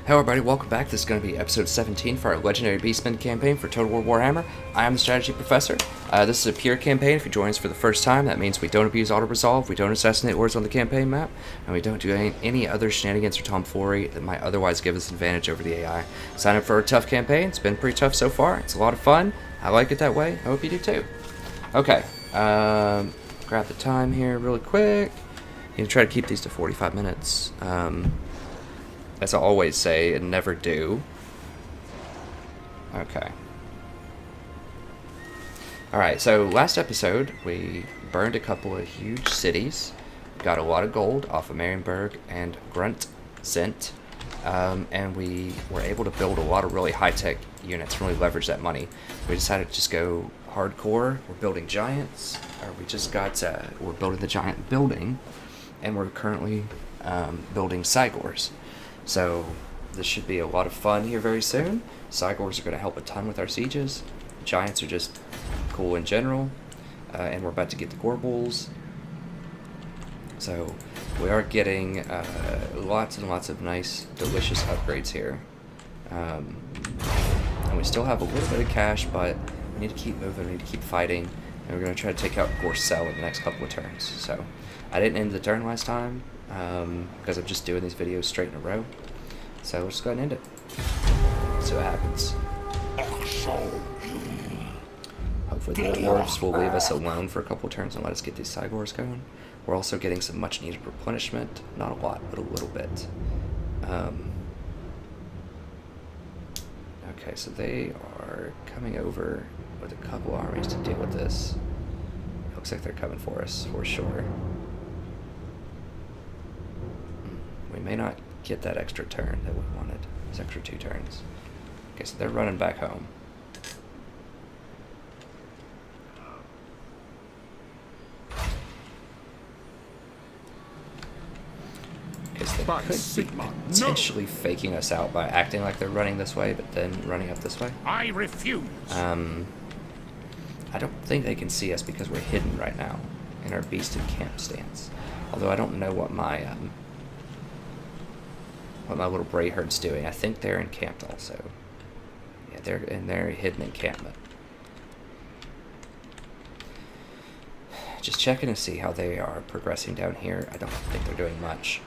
Hello everybody, welcome back. This is going to be episode 17 for our Legendary Beastmen campaign for Total War Warhammer. I am the Strategy Professor. This is a pure campaign. If you join us for the first time, that means we don't abuse auto-resolve, we don't assassinate lords on the campaign map, and we don't do any other shenanigans or tomfoolery that might otherwise give us an advantage over the AI. Sign up for a tough campaign. It's been pretty tough so far. It's a lot of fun. I like it that way. I hope you do too. Okay, grab the time here really quick. You can try to keep these to 45 minutes. As I always say, and never do. Okay. Alright, so last episode, we burned a couple of huge cities, got a lot of gold off of Marienburg and Grunt Zent, and we were able to build a lot of really high-tech units, really leverage that money. We decided to just go hardcore. We're building giants, or we just got, we're building the giant building, and we're currently building Cygors. So this should be a lot of fun here very soon. Cygors are going to help a ton with our sieges. Giants are just cool in general. And we're about to get the Gorbals. So we are getting lots and lots of nice, delicious upgrades here. And we still have a little bit of cash, but we need to keep moving, we need to keep fighting. And we're going to try to take out Gorcel in the next couple of turns. So I didn't end the turn last time. Because I'm just doing these videos straight in a row. So we'll just go ahead and end it. See what happens. Hopefully the dwarves will leave us alone for a couple turns and let us get these Cygors going. We're also getting some much needed replenishment. Not a lot, but a little bit. Okay, so they are coming over with a couple armies to deal with this. It looks like they're coming for us, for sure. We may not get that extra turn that we wanted. Those extra 2 turns. Okay, so they're running back home. Okay, so they could be potentially faking us out by acting like they're running this way, but then running up this way. I refuse. I don't think they can see us because we're hidden right now in our beasted camp stance. Although I don't know what my little Bray herd's doing. I think they're encamped also. Yeah, they're in their hidden encampment. Just checking to see how they are progressing down here. I don't think they're doing much.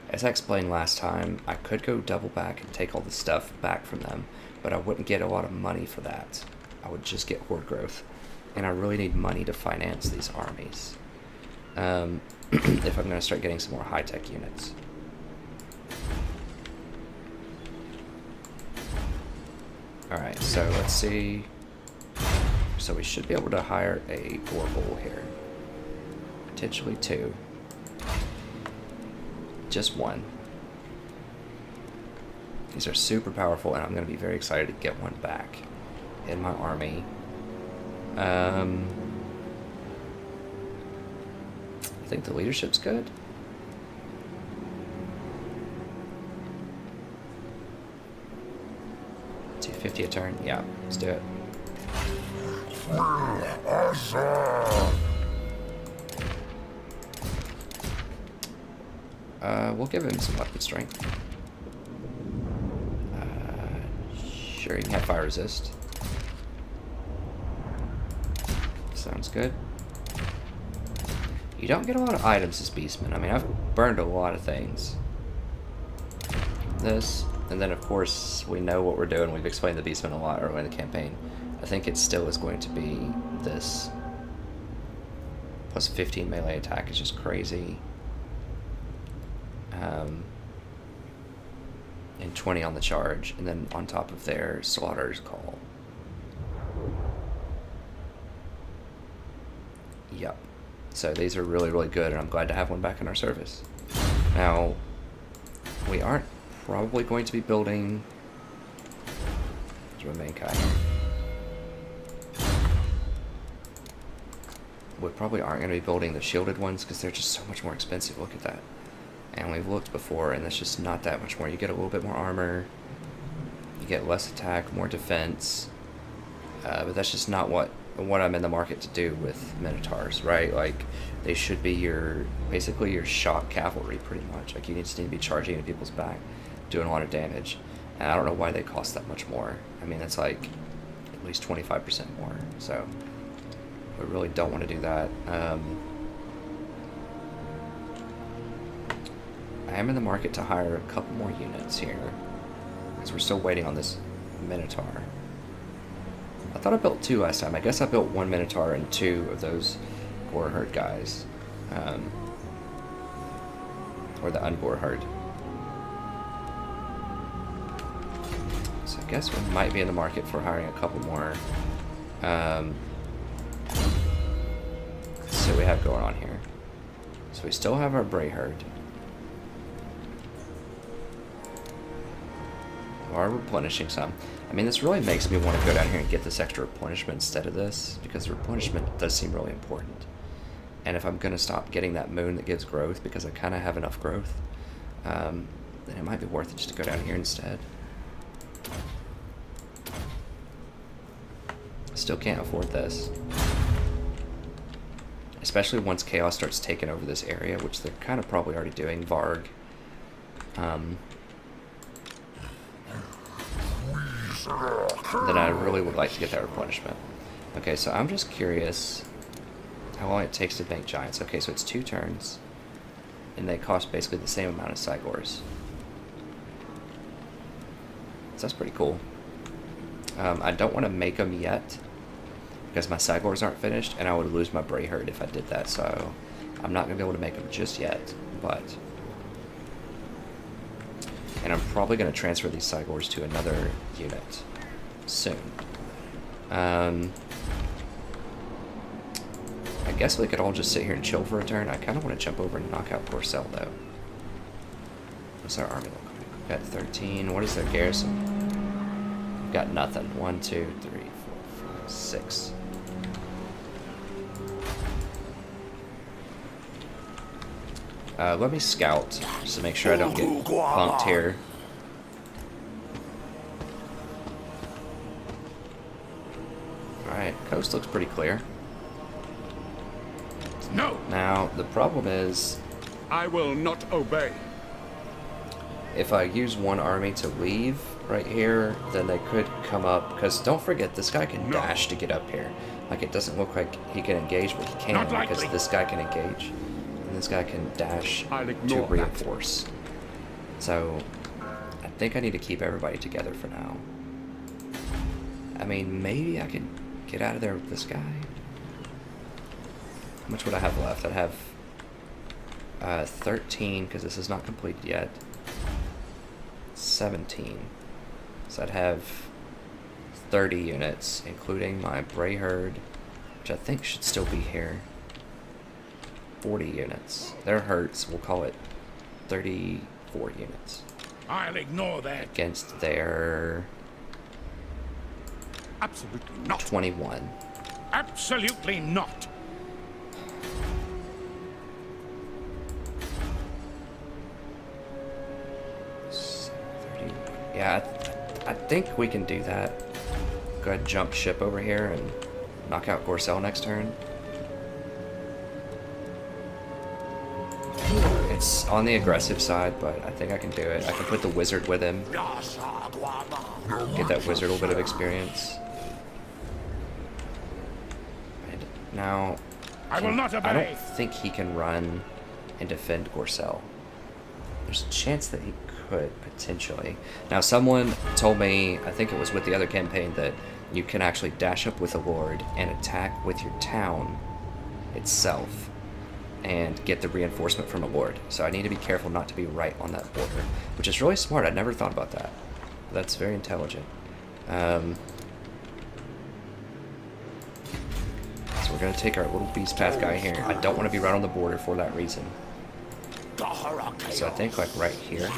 As I explained last time, I could go double back and take all the stuff back from them, but I wouldn't get a lot of money for that. I would just get horde growth. And I really need money to finance these armies. If I'm going to start getting some more high-tech units. Alright, so let's see. So we should be able to hire a Gorbal here. Potentially 2. Just 1. These are super powerful, and I'm going to be very excited to get one back in my army. I think the leadership's good. 250 a turn? Yeah, let's do it. We'll give him some weapon strength. Sure, he can have fire resist. Sounds good. You don't get a lot of items as Beastmen. I mean, I've burned a lot of things. This. And then, of course, we know what we're doing. We've explained the Beastmen a lot early in the campaign. I think it still is going to be this. Plus 15 melee attack is just crazy. And 20 on the charge. And then on top of their Slaughter's Call. Yep. So these are really, really good, and I'm glad to have one back in our service. Now, we aren't probably going to be building. There's my main guy. We probably aren't going to be building the shielded ones because they're just so much more expensive. Look at that. And we've looked before, and that's just not that much more. You get a little bit more armor, you get less attack, more defense, but that's just not what I'm in the market to do with Minotaurs, right? Like, they should be basically your shock cavalry, pretty much. Like, you just need to be charging into people's back. doing a lot of damage. And I don't know why they cost that much more. I mean, it's like at least 25% more. So we really don't want to do that. I am in the market to hire a couple more units here, because we're still waiting on this Minotaur. I thought I built 2 last time. I guess I built 1 Minotaur and 2 of those Gore Herd guys. Or the Ungore Herd. So I guess we might be in the market for hiring a couple more. Let's see what we have going on here. So we still have our Bray Herd. We are replenishing some. I mean, this really makes me want to go down here and get this extra replenishment instead of this, because the replenishment does seem really important. And if I'm going to stop getting that moon that gives growth, because I kind of have enough growth, then it might be worth it just to go down here instead. Still can't afford this. Especially once Chaos starts taking over this area, which they're kind of probably already doing. Varg. Then I really would like to get that replenishment. Okay, so I'm just curious how long it takes to make giants. Okay, so it's 2 turns, and they cost basically the same amount as Cygors. So that's pretty cool. I don't want to make them yet, because my Cygors aren't finished, and I would lose my Bray Herd if I did that, so I'm not going to be able to make them just yet, but... And I'm probably going to transfer these Cygors to another unit soon. I guess we could all just sit here and chill for a turn. I kind of want to jump over and knock out Gorcel, though. What's our army look like? We've got 13. What is their garrison? We've got nothing. 1, 2, 3, 4, 5, 6. Let me scout, just to make sure I don't get punked here. Alright, coast looks pretty clear. No. Now, the problem is... I will not obey. If I use one army to leave right here, then they could come up, because don't forget, this guy can dash to get up here. Like, it doesn't look like he can engage, but he can, because this guy can engage. This guy can dash to reinforce. So, I think I need to keep everybody together for now. I mean, maybe I can get out of there with this guy. How much would I have left? I'd have 13, because this is not completed yet. 17. So I'd have 30 units, including my Bray Herd, which I think should still be here. 40 units. Their herds, we'll call it 34 units. I'll ignore that. Against their... Absolutely not. 21. Absolutely not. Yeah, I think we can do that. Go ahead and jump ship over here and knock out Gorcel next turn. It's on the aggressive side, but I think I can do it. I can put the wizard with him. Get that wizard a little bit of experience. And now, I will not obey. I don't think he can run and defend Gorcel. There's a chance that he could, potentially. Now, someone told me, I think it was with the other campaign, that you can actually dash up with a lord and attack with your town itself and get the reinforcement from a lord. So I need to be careful not to be right on that border, which is really smart. I never thought about that. That's very intelligent. So we're going to take our little beast path guy here. I don't want to be right on the border for that reason. So I think like right here.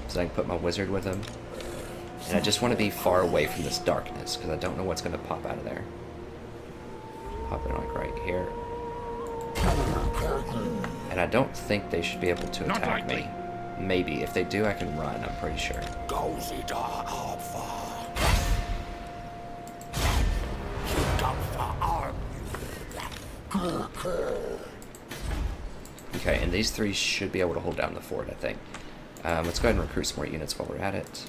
So I can put my wizard with him. And I just want to be far away from this darkness, because I don't know what's going to pop out of there. Pop it like right here. And I don't think they should be able to attack me. Maybe. If they do, I can run, I'm pretty sure. Okay, and these 3 should be able to hold down the fort, I think. Let's go ahead and recruit some more units while we're at it.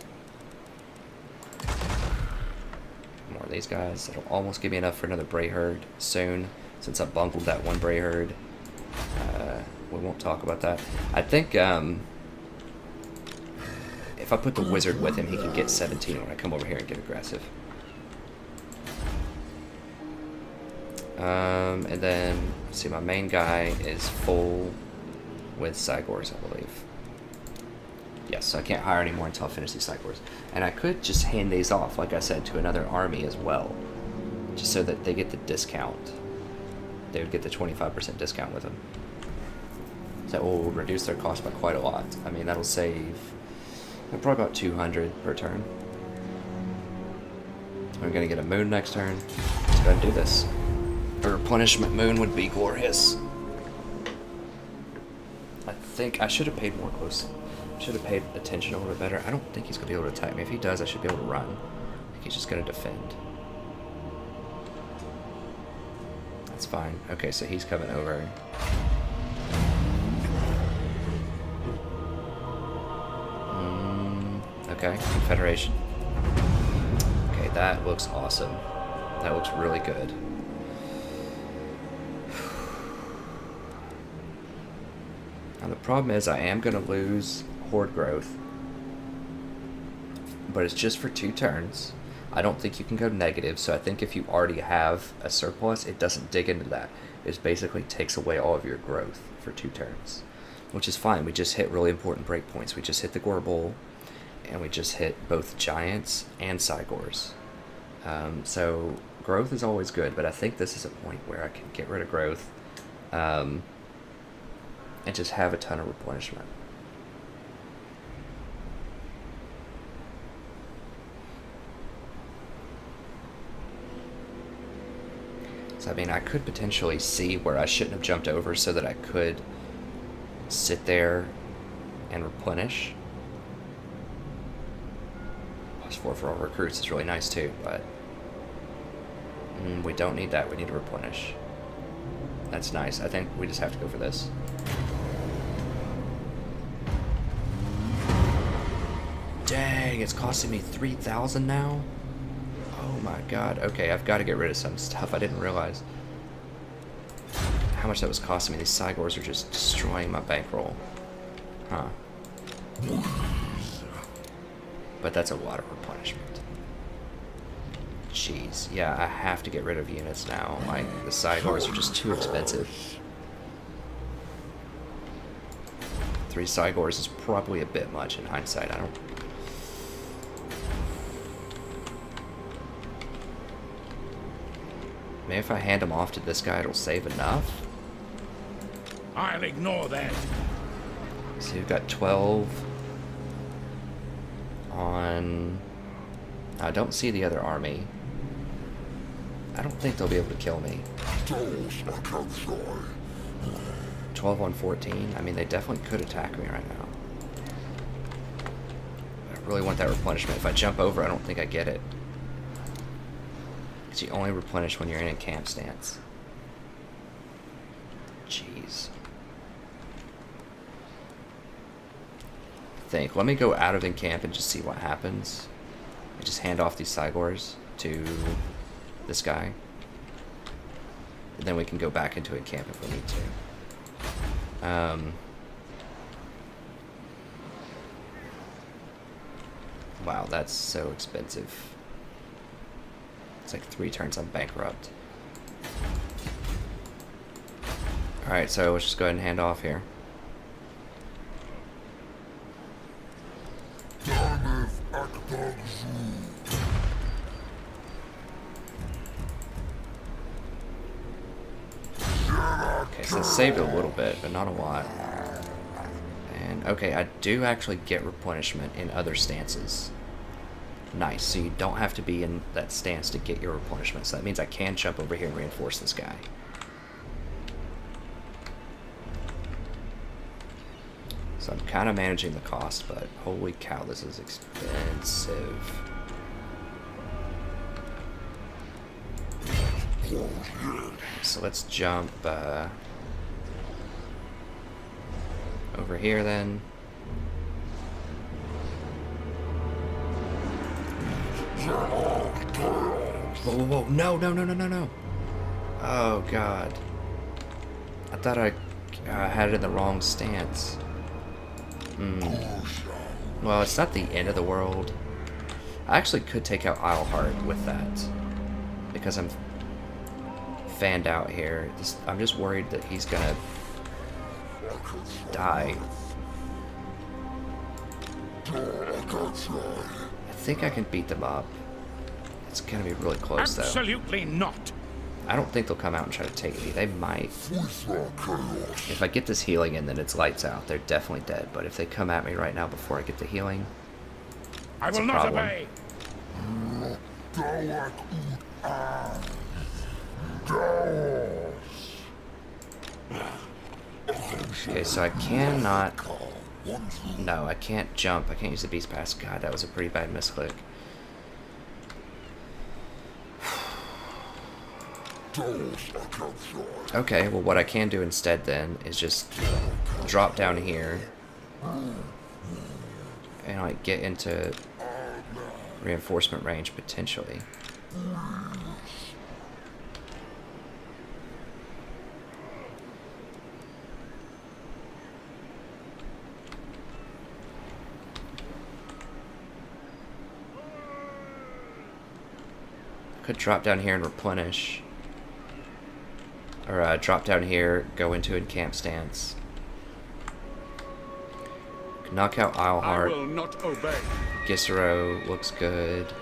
More of these guys. It'll almost give me enough for another Bray Herd soon, since I bungled that one Bray Herd. We won't talk about that. I think if I put the wizard with him, he can get 17 when I come over here and get aggressive. And then, let's see, my main guy is full with Cygors, I believe. Yes, so I can't hire anymore until I finish these Cygors. And I could just hand these off, like I said, to another army as well, just so that they get the discount. They would get the 25% discount with them. So that will reduce their cost by quite a lot. I mean, that'll save probably about 200 per turn. We're going to get a moon next turn. Let's go ahead and do this. A replenishment moon would be glorious. I think I should have paid more close. Should have paid attention a little bit better. I don't think he's going to be able to attack me. If he does, I should be able to run. I think he's just going to defend. That's fine. Okay, so he's coming over. Okay, Confederation. Okay, that looks awesome. That looks really good. Now the problem is I am going to lose horde growth, but it's just for 2 turns. I don't think you can go negative, so I think if you already have a surplus, it doesn't dig into that. It basically takes away all of your growth for 2 turns, which is fine. We just hit really important breakpoints. We just hit the Gorbol, and we just hit both Giants and Cygors. So growth is always good, but I think this is a point where I can get rid of growth and just have a ton of replenishment. So I mean, I could potentially see where I shouldn't have jumped over so that I could sit there and replenish. +4 for all recruits is really nice too, but we don't need that. We need to replenish. That's nice. I think we just have to go for this. Dang, it's costing me 3,000 now? Oh my god. Okay, I've got to get rid of some stuff. I didn't realize how much that was costing me. These Cygors are just destroying my bankroll. Huh. But that's a lot of replenishment. Jeez. Yeah, I have to get rid of units now. Like, the Cygors are just too expensive. 3 Cygors is probably a bit much in hindsight. I don't... Maybe if I hand them off to this guy, it'll save enough. I'll ignore that. So you've got 12 on... I don't see the other army. I don't think they'll be able to kill me. 12 on 14. I mean, they definitely could attack me right now. I really want that replenishment. If I jump over, I don't think I get it. Because you only replenish when you're in a camp stance. Jeez. Let me go out of in camp and just see what happens. I just hand off these Cygors to this guy. And then we can go back into a camp if we need to. Wow, that's so expensive. It's like 3 turns I'm bankrupt. Alright, so let's just go ahead and hand off here. Okay, so it saved a little bit, but not a lot. And, okay, I do actually get replenishment in other stances. Nice, so you don't have to be in that stance to get your replenishment. So that means I can jump over here and reinforce this guy. So I'm kind of managing the cost, but holy cow, this is expensive. So let's jump over here then. Whoa, whoa, whoa. No, no, no, no, no, no. Oh, God. I thought I had it in the wrong stance. Well, it's not the end of the world. I actually could take out Isleheart with that. Because I'm fanned out here. I'm just worried that he's gonna die. I think I can beat them up. It's gonna be really close, though. Absolutely not. I don't think they'll come out and try to take me. They might. If I get this healing in, then it's lights out. They're definitely dead. But if they come at me right now before I get the healing, I it's will a not problem. obey. Okay, so I cannot... No, I can't jump. I can't use the Beast Pass. God, that was a pretty bad misclick. Okay, well what I can do instead then is just drop down here and like get into reinforcement range potentially. Could drop down here and replenish. Or drop down here, go into encamp stance. Knock out I Isleheart. will not obey. Gisero looks good.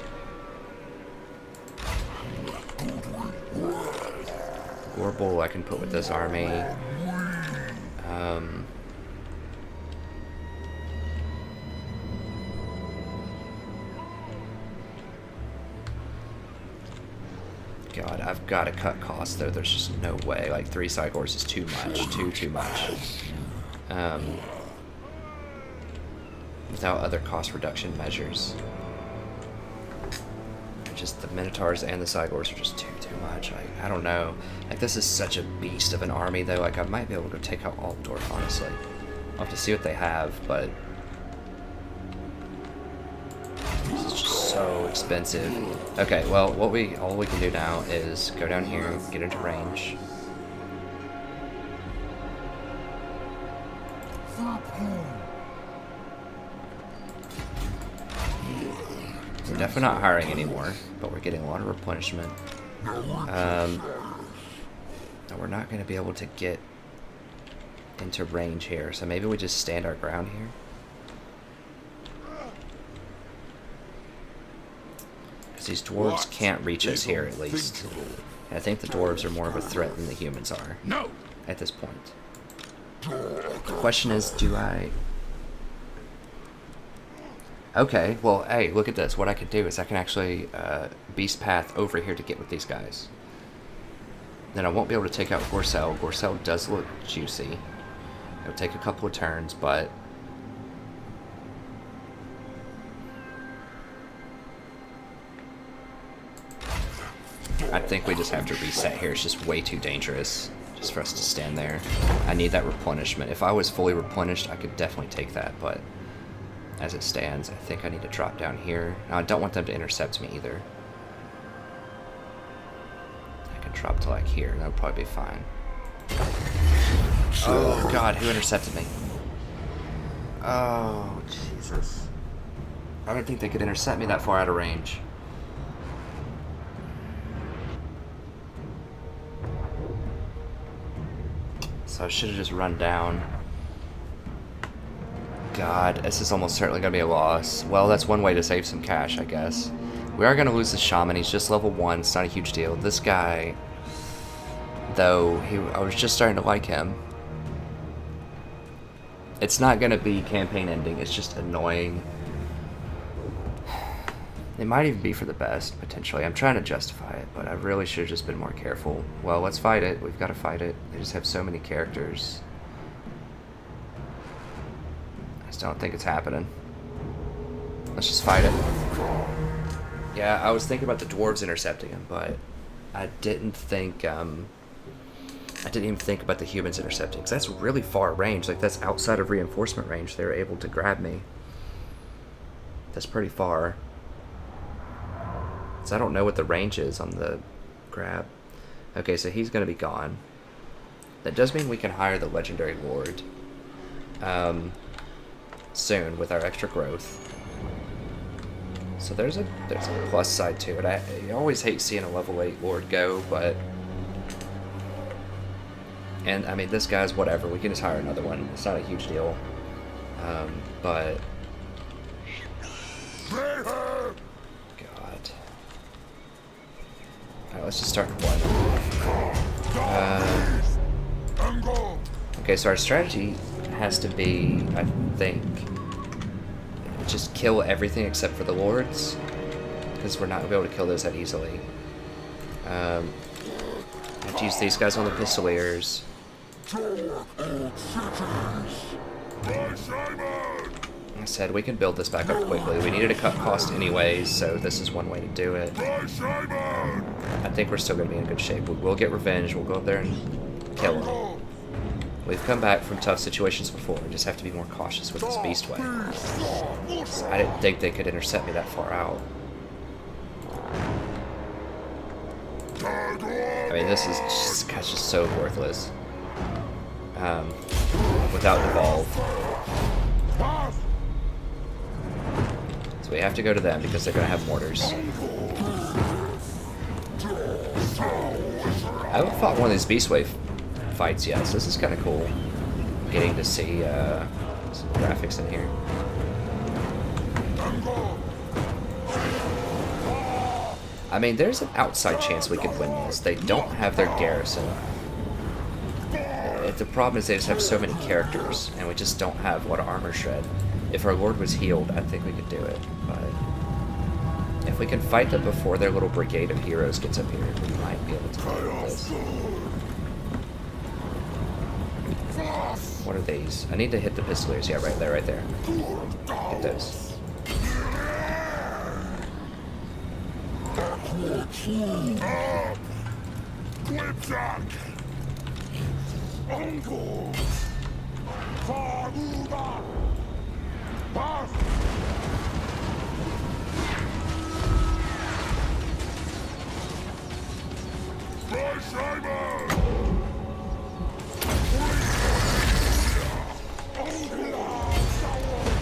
Warble I can put with this army. God, I've got to cut costs though. There's just no way. Like 3 Cygors is too much. Too much. Without other cost reduction measures. Just the Minotaurs and the Cygors are just too much. I don't know. Like this is such a beast of an army though. Like I might be able to take out Altdorf, honestly. I'll have to see what they have, but this is just so expensive. Okay, well all we can do now is go down here, get into range. We're definitely not hiring anymore, but we're getting a lot of replenishment. And we're not going to be able to get into range here, so maybe we just stand our ground here. Because these dwarves can't reach us here, at least. And I think the dwarves are more of a threat than the humans are. No. At this point. The question is, do I... Okay, well, hey, look at this. What I could do is I can actually beast path over here to get with these guys. Then I won't be able to take out Gorcel. Gorcel does look juicy. It'll take a couple of turns, but... I think we just have to reset here. It's just way too dangerous just for us to stand there. I need that replenishment. If I was fully replenished, I could definitely take that, but... as it stands, I think I need to drop down here. Now, I don't want them to intercept me either. I can drop to like here. That would probably be fine. Oh, God. Who intercepted me? Oh, Jesus. I didn't think they could intercept me that far out of range. So I should have just run down. God, this is almost certainly going to be a loss. Well, that's one way to save some cash, I guess. We are going to lose the Shaman. He's just level 1. It's not a huge deal. This guy, though, I was just starting to like him. It's not going to be campaign ending. It's just annoying. It might even be for the best, potentially. I'm trying to justify it, but I really should have just been more careful. Well, let's fight it. We've got to fight it. They just have so many characters. I just don't think it's happening. Let's just fight it. Yeah, I was thinking about the dwarves intercepting him, but I didn't think, I didn't even think about the humans intercepting, because that's really far range. Like, that's outside of reinforcement range. They were able to grab me. That's pretty far. So I don't know what the range is on the grab. Okay, so he's going to be gone. That does mean we can hire the legendary lord soon with our extra growth. So there's a plus side to it. I always hate seeing a level 8 lord go, but... And, I mean, this guy's whatever. We can just hire another one. It's not a huge deal. But... God. Alright, let's just start in one. Okay, so our strategy has to be, I think, just kill everything except for the lords, because we're not going to be able to kill those that easily. I have to use these guys on the pistoliers. Like I said, we can build this back up quickly. We needed to cut cost anyways, so this is one way to do it. I think we're still going to be in good shape. We'll get revenge. We'll go up there and kill them. We've come back from tough situations before. We just have to be more cautious with this beast way. I didn't think they could intercept me that far out. I mean, this is just, gosh, just so worthless. Without Devolve. So we have to go to them because they're going to have mortars. I haven't fought one of these Beastwave fights yet, so this is kind of cool. Getting to see some graphics in here. I mean, there's an outside chance we could win this. They don't have their garrison. The problem is they just have so many characters, and we just don't have a lot of armor shred. If our lord was healed, I think we could do it, but if we can fight them before their little brigade of heroes gets up here, we might be able to deal with this. What are these? I need to hit the pistoliers. Yeah, right there, right there. Hit those.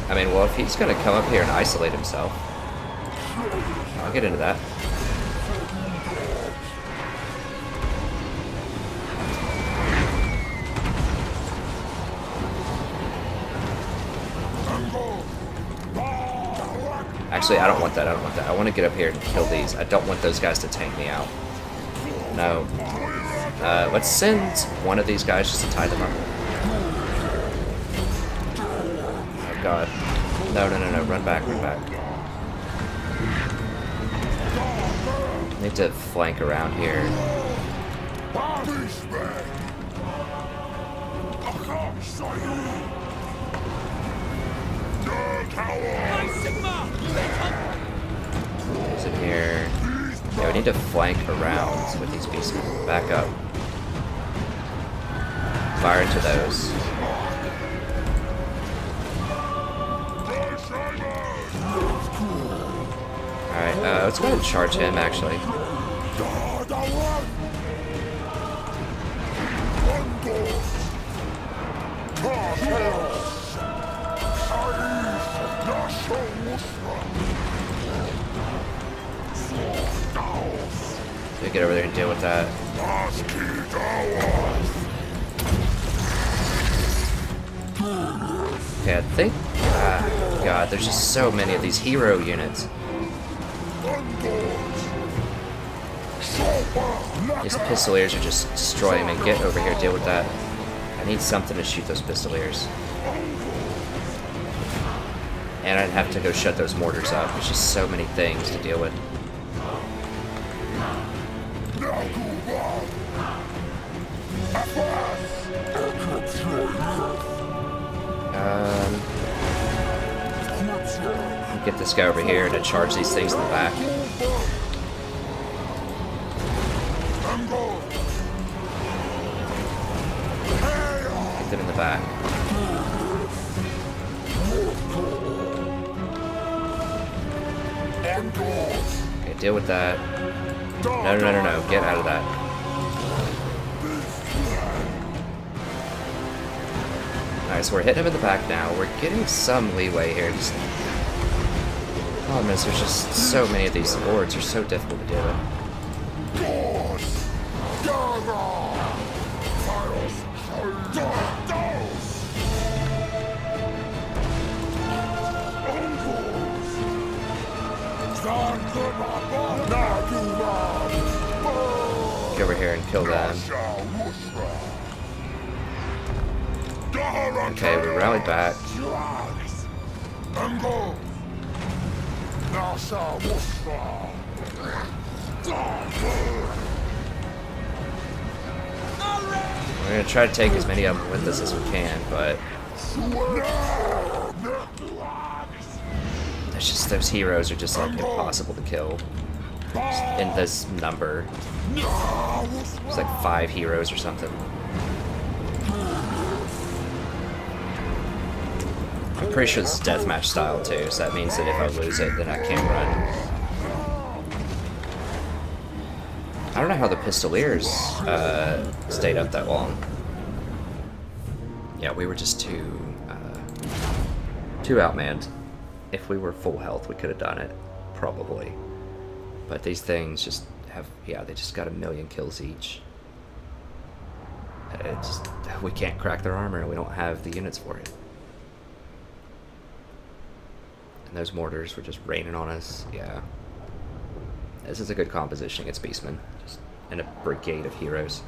I mean, well, if he's gonna come up here and isolate himself, I'll get into that. Actually, I don't want that. I don't want that. I want to get up here and kill these. I don't want those guys to tank me out. No. Let's send one of these guys just to tie them up. Oh, God. No, no, no, no. Run back, run back. I need to flank around here. Who's in here? Yeah, we need to flank around with these beastmen. Back up. Fire into those. Alright, let's go ahead and charge him, actually. So we get over there and deal with that. Okay, I think... God, there's just so many of these hero units. These pistoliers are just destroying me. Get over here, deal with that. I need something to shoot those pistoliers. And I'd have to go shut those mortars up. There's just so many things to deal with. Get this guy over here to charge these things in the back. Get them in the back. Okay, deal with that. No, no, no, no, no. Get out of that. Alright, so we're hitting him in the back now. We're getting some leeway here. Just... problem is, there's just so many of these lords are so difficult to deal with. Get over here and kill them. Okay, we rallied back. We're gonna try to take as many of them with us as we can, but it's just those heroes are just like impossible to kill in this number. It's like 5 heroes or something. I'm pretty sure this is deathmatch style too, so that means that if I lose it, then I can't run. I don't know how the Pistoliers stayed up that long. Yeah, we were just too outmanned. If we were full health, we could have done it, probably. But these things just have, yeah, they just got 1,000,000 kills each. We can't crack their armor, and we don't have the units for it. And those mortars were just raining on us, yeah. This is a good composition against Beastmen. Just in a brigade of heroes.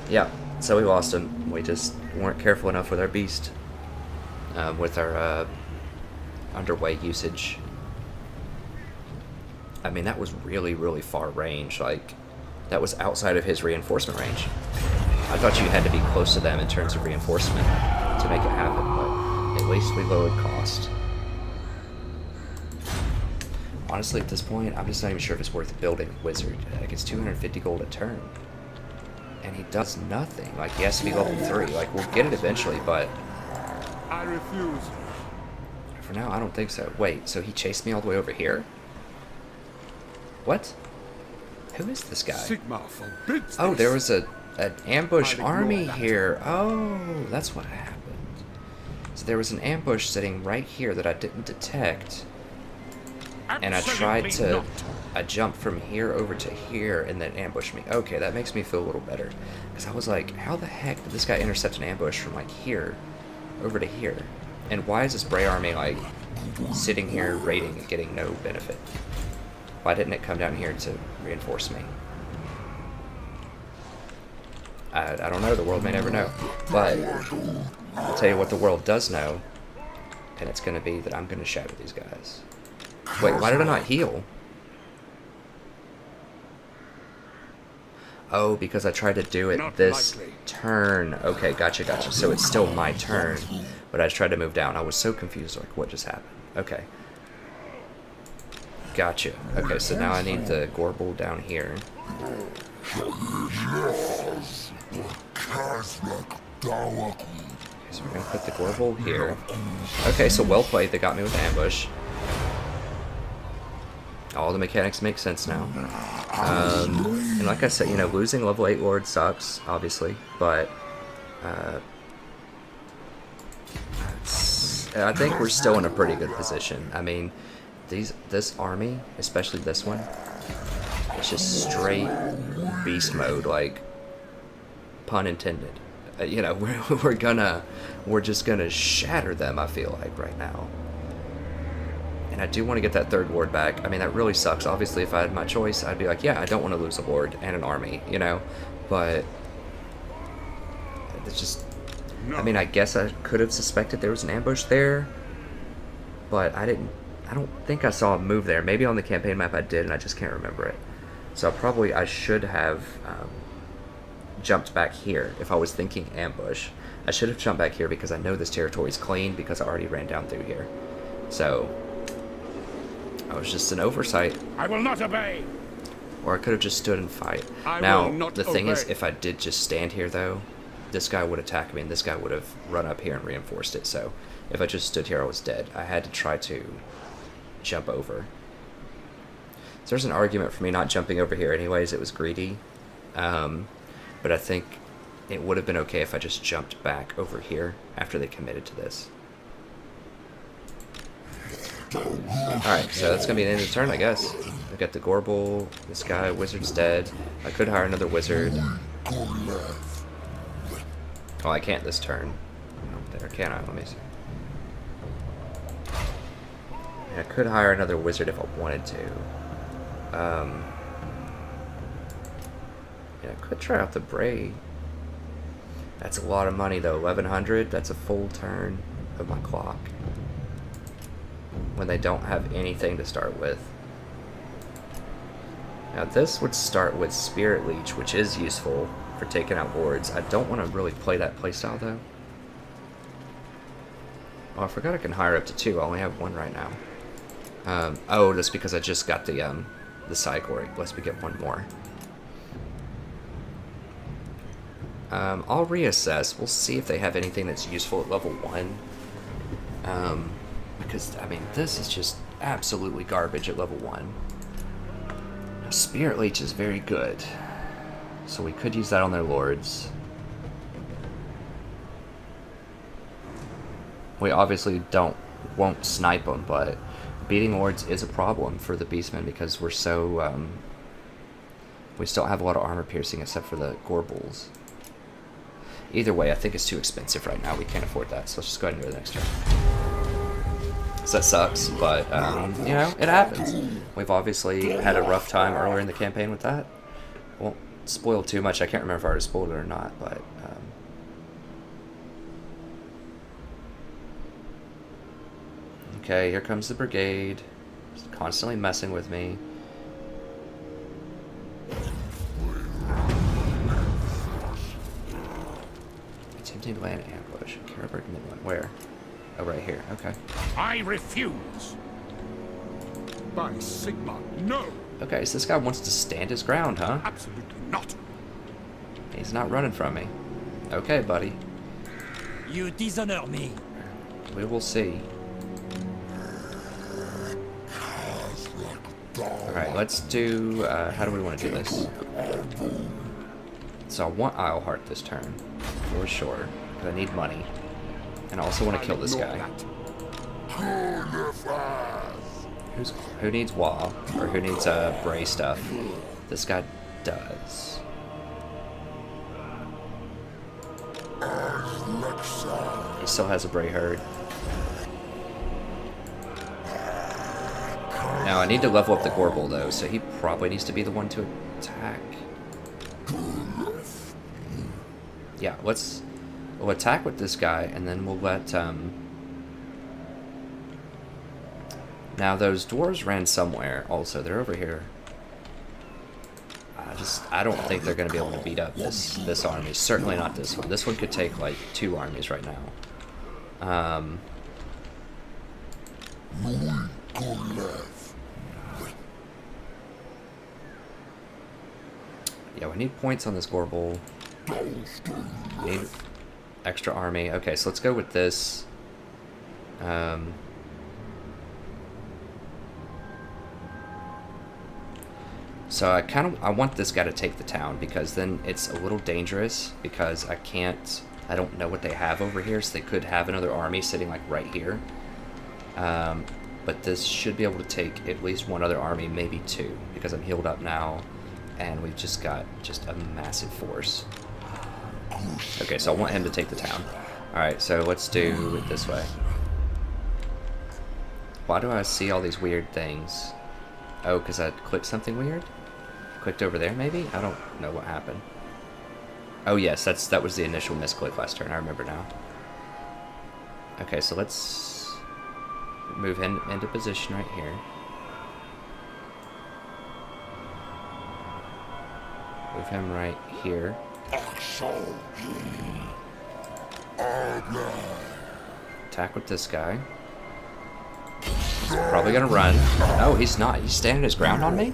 Yeah, so we lost them. We just weren't careful enough with our beast. With our underway usage. I mean, that was really, really far range. Like, that was outside of his reinforcement range. I thought you had to be close to them in terms of reinforcement to make it happen, but at least we lowered cost. Honestly, at this point, I'm just not even sure if it's worth building a wizard. Like, it's 250 gold a turn. And he does nothing. Like, he has to be level 3. Like, we'll get it eventually, but... I refuse. For now, I don't think so. Wait, so he chased me all the way over here? What? Who is this guy? Sigma forbids Oh, this. there was an ambush army here. Oh, that's what happened. So there was an ambush sitting right here that I didn't detect. And I tried to... I jumped from here over to here and then ambushed me. Okay, that makes me feel a little better. Because I was like, how the heck did this guy intercept an ambush from like here over to here? And why is this Bray army like sitting here raiding and getting no benefit? Why didn't it come down here to reinforce me? I don't know, the world may never know. But I'll tell you what the world does know, and it's going to be that I'm going to shatter these guys. Wait, why did I not heal? Oh, because I tried to do it this turn. Okay, gotcha, gotcha. So it's still my turn, but I just tried to move down. I was so confused, like, what just happened? Okay. Gotcha. Okay, so now I need the Gorble down here. Okay, so we're gonna put the Gorble here. Okay, so well played. They got me with the ambush. All the mechanics make sense now. And like I said, you know, losing level 8 Lord sucks, obviously, but I think we're still in a pretty good position. I mean, this army, especially this one, it's just straight beast mode, like, pun intended. You know, we're just gonna shatter them, I feel like, right now. And I do want to get that third ward back. I mean, that really sucks. Obviously, if I had my choice, I'd be like, yeah, I don't want to lose a ward and an army, you know? But it's just... I mean, I guess I could have suspected there was an ambush there, but I don't think I saw a move there. Maybe on the campaign map I did, and I just can't remember it. So I should have jumped back here if I was thinking ambush. I should have jumped back here because I know this territory is clean because I already ran down through here. So... it was just an oversight. I will not obey. Or I could have just stood and fight. I now, will not the thing is, obey. if I did just stand here, though, this guy would attack me, and this guy would have run up here and reinforced it. So, if I just stood here, I was dead. I had to try to jump over. So there's an argument for me not jumping over here anyways. It was greedy. But I think it would have been okay if I just jumped back over here after they committed to this. Alright, so that's going to be the end of the turn, I guess. I got the Gorble, this guy, wizard's dead. I could hire another wizard. Oh, I can't this turn. Oh, there, can I? Let me see. And I could hire another wizard if I wanted to. Yeah, I could try out the Bray. That's a lot of money, though. 1,100, that's a full turn of my clock. When they don't have anything to start with. Now this would start with Spirit Leech, which is useful for taking out wards. I don't want to really play that playstyle though. Oh, I forgot I can hire up to 2. I only have 1 right now. Oh, that's because I just got the Psychor, unless we get 1 more. I'll reassess. We'll see if they have anything that's useful at level 1. Because, I mean, this is just absolutely garbage at level 1. Now, Spirit Leech is very good. So we could use that on their lords. We obviously won't snipe them, but beating lords is a problem for the Beastmen because we're so, we still have a lot of armor piercing except for the Gorbles. Either way, I think it's too expensive right now. We can't afford that, so let's just go ahead and go to the next turn. So that sucks, but, you know, it happens. We've obviously had a rough time earlier in the campaign with that. Won't spoil too much. I can't remember if I already spoiled it or not, but, okay, here comes the brigade. Just constantly messing with me. Attempting to land ambush. Carberg Midland. Where? Oh, right here. Okay. I refuse. By Sigma, no. Okay, so this guy wants to stand his ground, huh? Absolutely not. He's not running from me. Okay, buddy. You dishonor me. We will see. Alright, let's do... how do we want to do this? So I want Isleheart this turn, for sure, because I need money. And I also want to kill this guy. Who needs Wah? Or who needs Bray stuff? This guy does. He still has a Bray herd. Now I need to level up the Gorble though, so he probably needs to be the one to attack. Yeah, we'll attack with this guy, and then we'll let, now those dwarves ran somewhere also. They're over here. I don't think they're going to be able to beat up this army. Certainly not this one. This one could take, like, 2 armies right now. Yeah, we need points on this Gorble. Need extra army. Okay, so let's go with this. So I want this guy to take the town because then it's a little dangerous because I don't know what they have over here, so they could have another army sitting like right here. But this should be able to take at least 1 other army, maybe 2, because I'm healed up now, and we've just got a massive force. Okay, so I want him to take the town. Alright, so let's do it this way. Why do I see all these weird things? Oh, because I clicked something weird? Clicked over there, maybe? I don't know what happened. Oh, yes, that was the initial misclick last turn. I remember now. Okay, so let's move him into position right here. Move him right here. Attack with this guy. He's probably gonna run. No, he's not. He's standing his ground on me?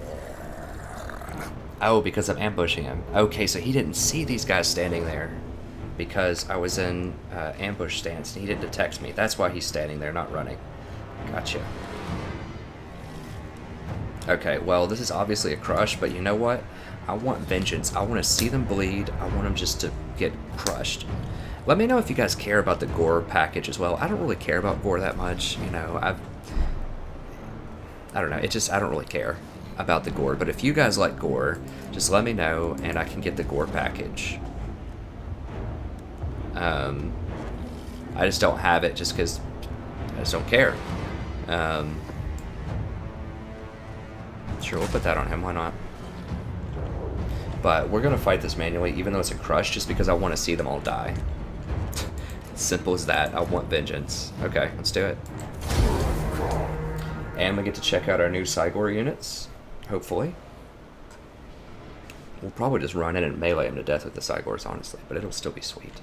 Oh, because I'm ambushing him. Okay, so he didn't see these guys standing there because I was in ambush stance and he didn't detect me. That's why he's standing there, not running. Gotcha. Okay, well, this is obviously a crush, but you know what? I want vengeance. I want to see them bleed. I want them just to get crushed. Let me know if you guys care about the gore package as well. I don't really care about gore that much. You know, I don't know. It just, I don't really care about the gore. But if you guys like gore, just let me know and I can get the gore package. I just don't have it just because I just don't care. Sure, we'll put that on him. Why not? But we're going to fight this manually, even though it's a crush, just because I want to see them all die. Simple as that. I want vengeance. Okay, let's do it. And we get to check out our new Cygor units, hopefully. We'll probably just run in and melee him to death with the Cygors, honestly, but it'll still be sweet.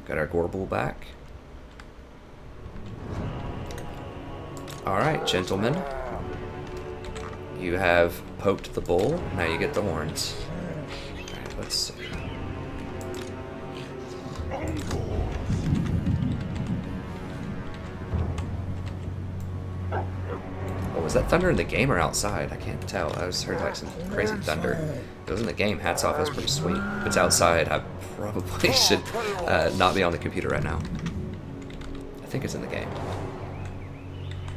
Got our Gorbull back. Alright, gentlemen. You have poked the bull, now you get the horns. Alright, let's see. Oh, was that thunder in the game or outside? I can't tell. I just heard like some crazy thunder. If it was in the game, hats off, that was pretty sweet. If it's outside, I probably should not be on the computer right now. I think it's in the game.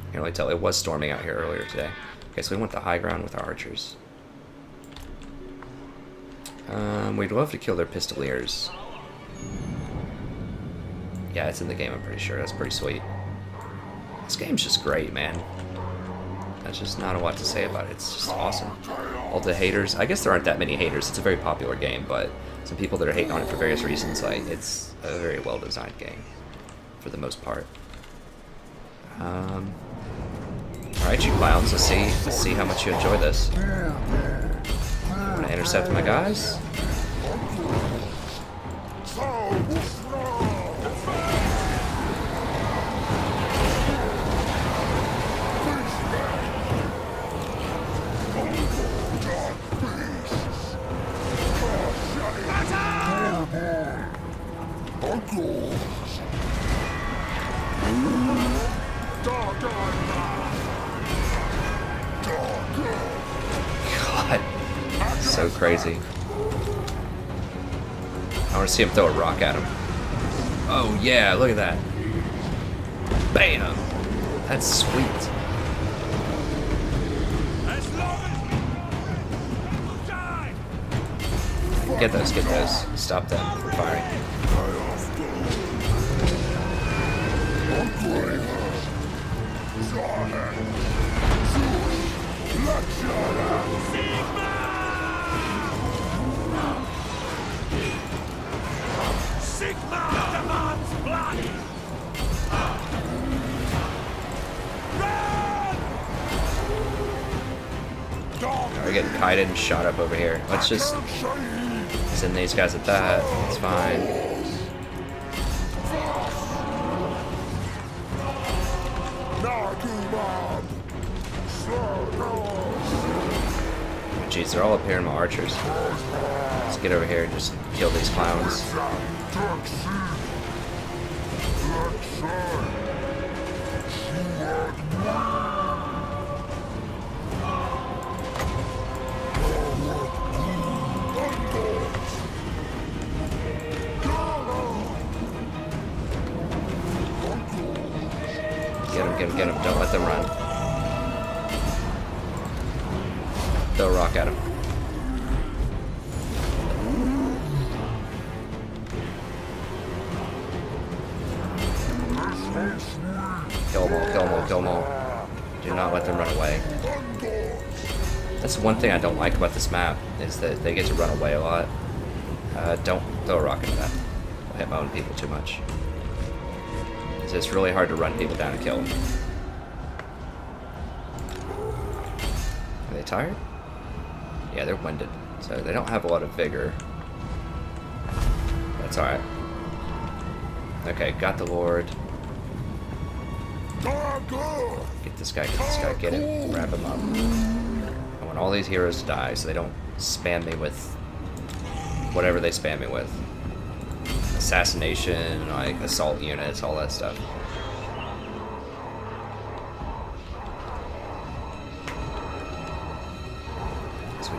I can only tell. It was storming out here earlier today. Okay, so we went the high ground with our archers. We'd love to kill their pistoliers. Yeah, it's in the game, I'm pretty sure. That's pretty sweet. This game's just great, man. That's just not a lot to say about it. It's just awesome. All the haters. I guess there aren't that many haters. It's a very popular game, but some people that are hating on it for various reasons, like, it's a very well-designed game, for the most part. Alright, you clowns, let's see how much you enjoy this. Want to intercept my guys? God, so crazy. I want to see him throw a rock at him. Oh yeah, look at that. Bam! That's sweet. Get those, get those. Stop them from firing. We're getting kited and shot up over here. Let's just send these guys at that. It's fine. Jeez, they're all up here in my archers. Let's get over here and just kill these clowns. Get him. Don't let them run. Throw a rock at him. Kill them all. Do not let them run away. That's one thing I don't like about this map, is that they get to run away a lot. Don't throw a rock into that. I'll hit my own people too much. It's really hard to run people down and kill them. Are they tired? Yeah, they're winded, so they don't have a lot of vigor. That's alright. Okay, got the Lord. Get this guy, get him, wrap him up. I want all these heroes to die so they don't spam me with whatever they spam me with. Assassination, like assault units, all that stuff.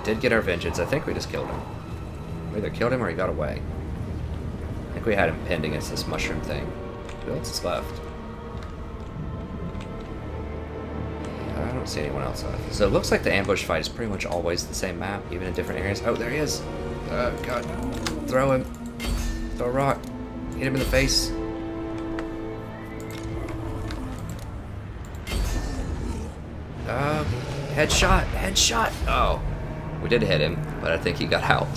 We did get our vengeance. I think we just killed him. We either killed him or he got away. I think we had him pinned against this mushroom thing. Who else is left? I don't see anyone else left. So it looks like the ambush fight is pretty much always the same map, even in different areas. Oh, there he is. Oh, God. Throw him. Throw a rock. Hit him in the face. Headshot. Headshot. Oh. We did hit him, but I think he got out.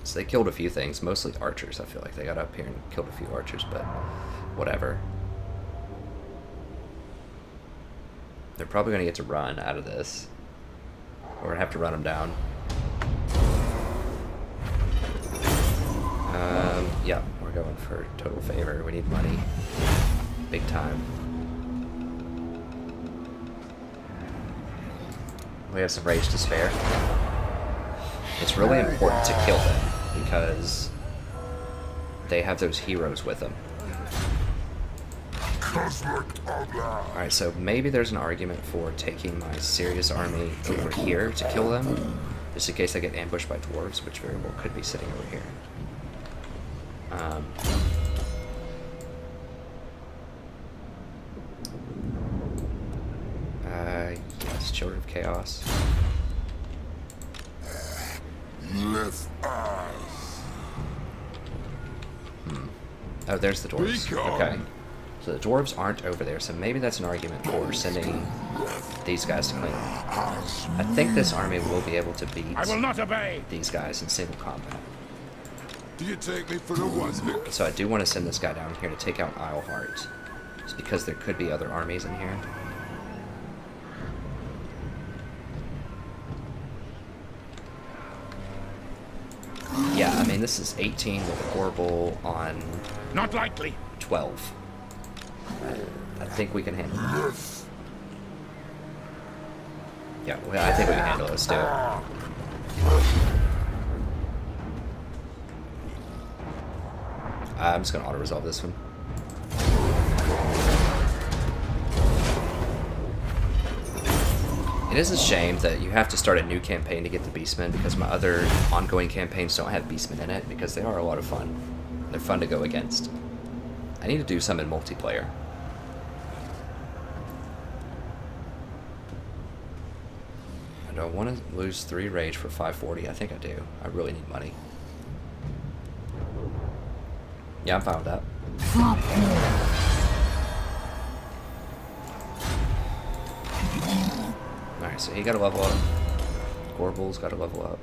So they killed a few things, mostly archers. I feel like they got up here and killed a few archers, but whatever. They're probably going to get to run out of this. We're going to have to run them down. Yeah, we're going for total favor. We need money. Big time. We have some rage to spare. It's really important to kill them because they have those heroes with them. Alright, so maybe there's an argument for taking my serious army over here to kill them, just in case I get ambushed by dwarves, which very well could be sitting over here. Yes, Children of Chaos. Oh, there's the dwarves. Okay. So the dwarves aren't over there, so maybe that's an argument for sending these guys to clean them. I think this army will be able to beat I will not obey. these guys in single combat. Do you take me for the wasnik? So I do want to send this guy down here to take out Isleheart, just because there could be other armies in here. Yeah, I mean, this is 18 with a Gorbel on Not likely. 12. I think we can handle it. Yeah, well, I think we can handle it. Let's do it. I'm just going to auto-resolve this one. It is a shame that you have to start a new campaign to get the Beastmen, because my other ongoing campaigns don't have Beastmen in it, because they are a lot of fun. They're fun to go against. I need to do some in multiplayer. I don't want to lose 3 rage for 540. I think I do. I really need money. Yeah, I'm fine with that. Alright, so he got to level up. Gorbel's got to level up.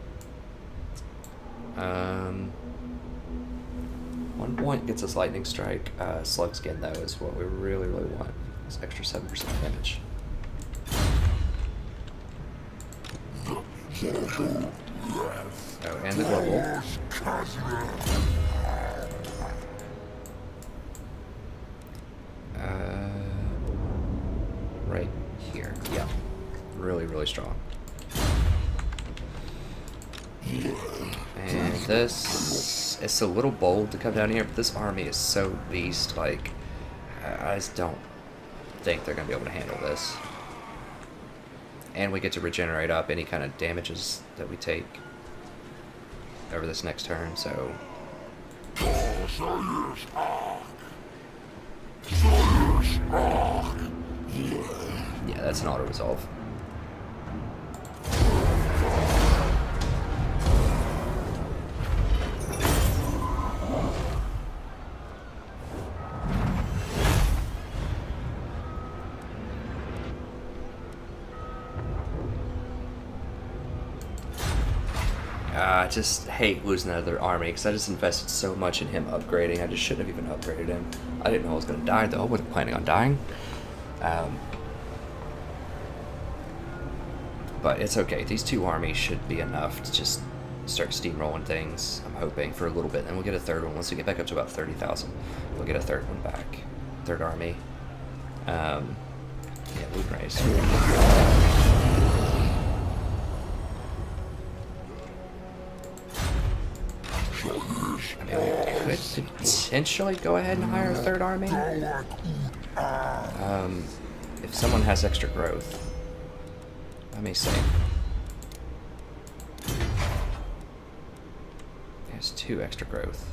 1 point gets us lightning strike. Slug skin, though, is what we really, really want. It's extra 7% damage. Oh, and the Gorbel. Right here. Yeah. Really, really strong. And this, it's a little bold to come down here, but this army is so beast, like, I just don't think they're going to be able to handle this. And we get to regenerate up any kind of damages that we take over this next turn, so... Yeah, that's an auto-resolve. I just hate losing another army because I just invested so much in him upgrading. I just shouldn't have even upgraded him. I didn't know I was going to die, though. I wasn't planning on dying. But it's okay. These 2 armies should be enough to just start steamrolling things, I'm hoping, for a little bit. And we'll get a 3rd one. Once we get back up to about 30,000, we'll get a 3rd one back. 3rd army. Yeah, loot race. I mean, we could potentially go ahead and hire a 3rd army. if someone has extra growth. Let me see. He has 2 extra growth.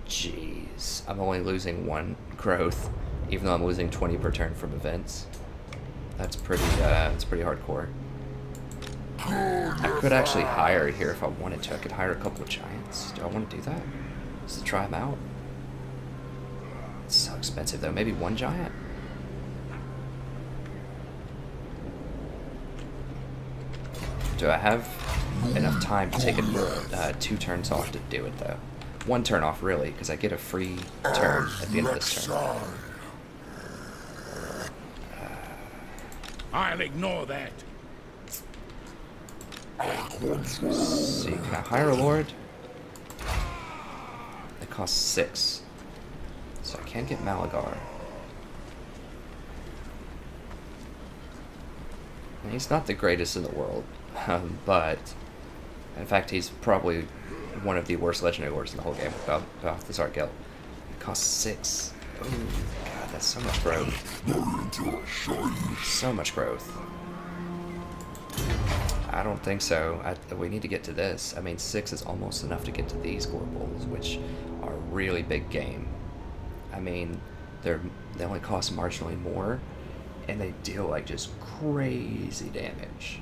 Jeez, I'm only losing 1 growth, even though I'm losing 20 per turn from events. That's pretty hardcore. I could actually hire it here if I wanted to. I could hire a couple of giants. Do I want to do that? Just to try them out? It's so expensive though. Maybe 1 giant? Do I have enough time to take it 2 turns off to do it though? 1 turn off really, because I get a free turn at the end of this turn. I'll ignore that. Let's see, can I hire a lord? It costs 6. So I can get Malagar. And he's not the greatest in the world, but in fact he's probably one of the worst legendary lords in the whole game without the Tsar Guild. It costs 6. Oh god, that's so much growth. So much growth. I don't think so. We need to get to this. I mean, 6 is almost enough to get to these Gorbals, which are a really big game. I mean, they only cost marginally more, and they deal like just crazy damage.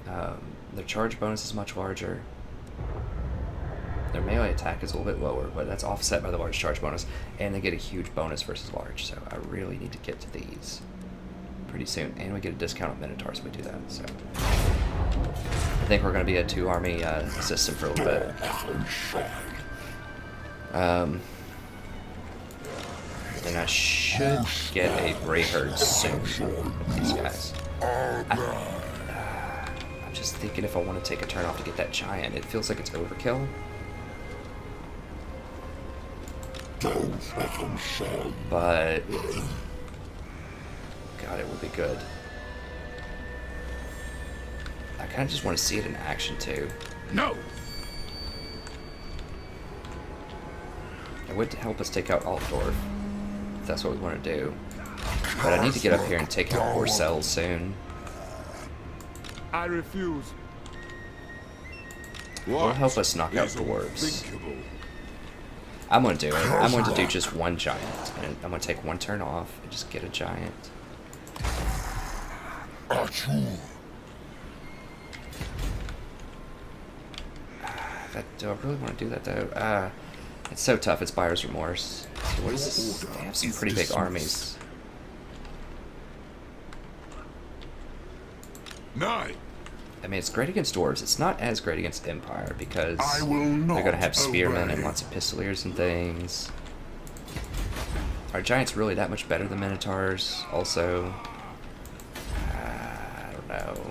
Their charge bonus is much larger. Their melee attack is a little bit lower, but that's offset by the large charge bonus, and they get a huge bonus versus large, so I really need to get to these pretty soon, and we get a discount on Minotaurs if we do that, so I think we're going to be a 2-army system for a little bit. And I should get a Grey Herd soon with these guys. I'm just thinking if I want to take a turn off to get that giant. It feels like it's overkill. But God, it would be good. I kind of just want to see it in action too. No. It would help us take out Altdorf, if that's what we want to do. But I need to get up here and take out Porcel soon. I refuse. Will help us knock out dwarves. I'm going to do it. I'm going to do just 1 giant. And I'm going to take 1 turn off and just get a giant. Do I really want to do that though? It's so tough. It's buyer's remorse. So what is this? They have some pretty big armies. Nine. I mean, it's great against dwarves. It's not as great against Empire because they're going to have spearmen and lots of pistoliers and things. Are giants really that much better than Minotaurs? Also, I don't know.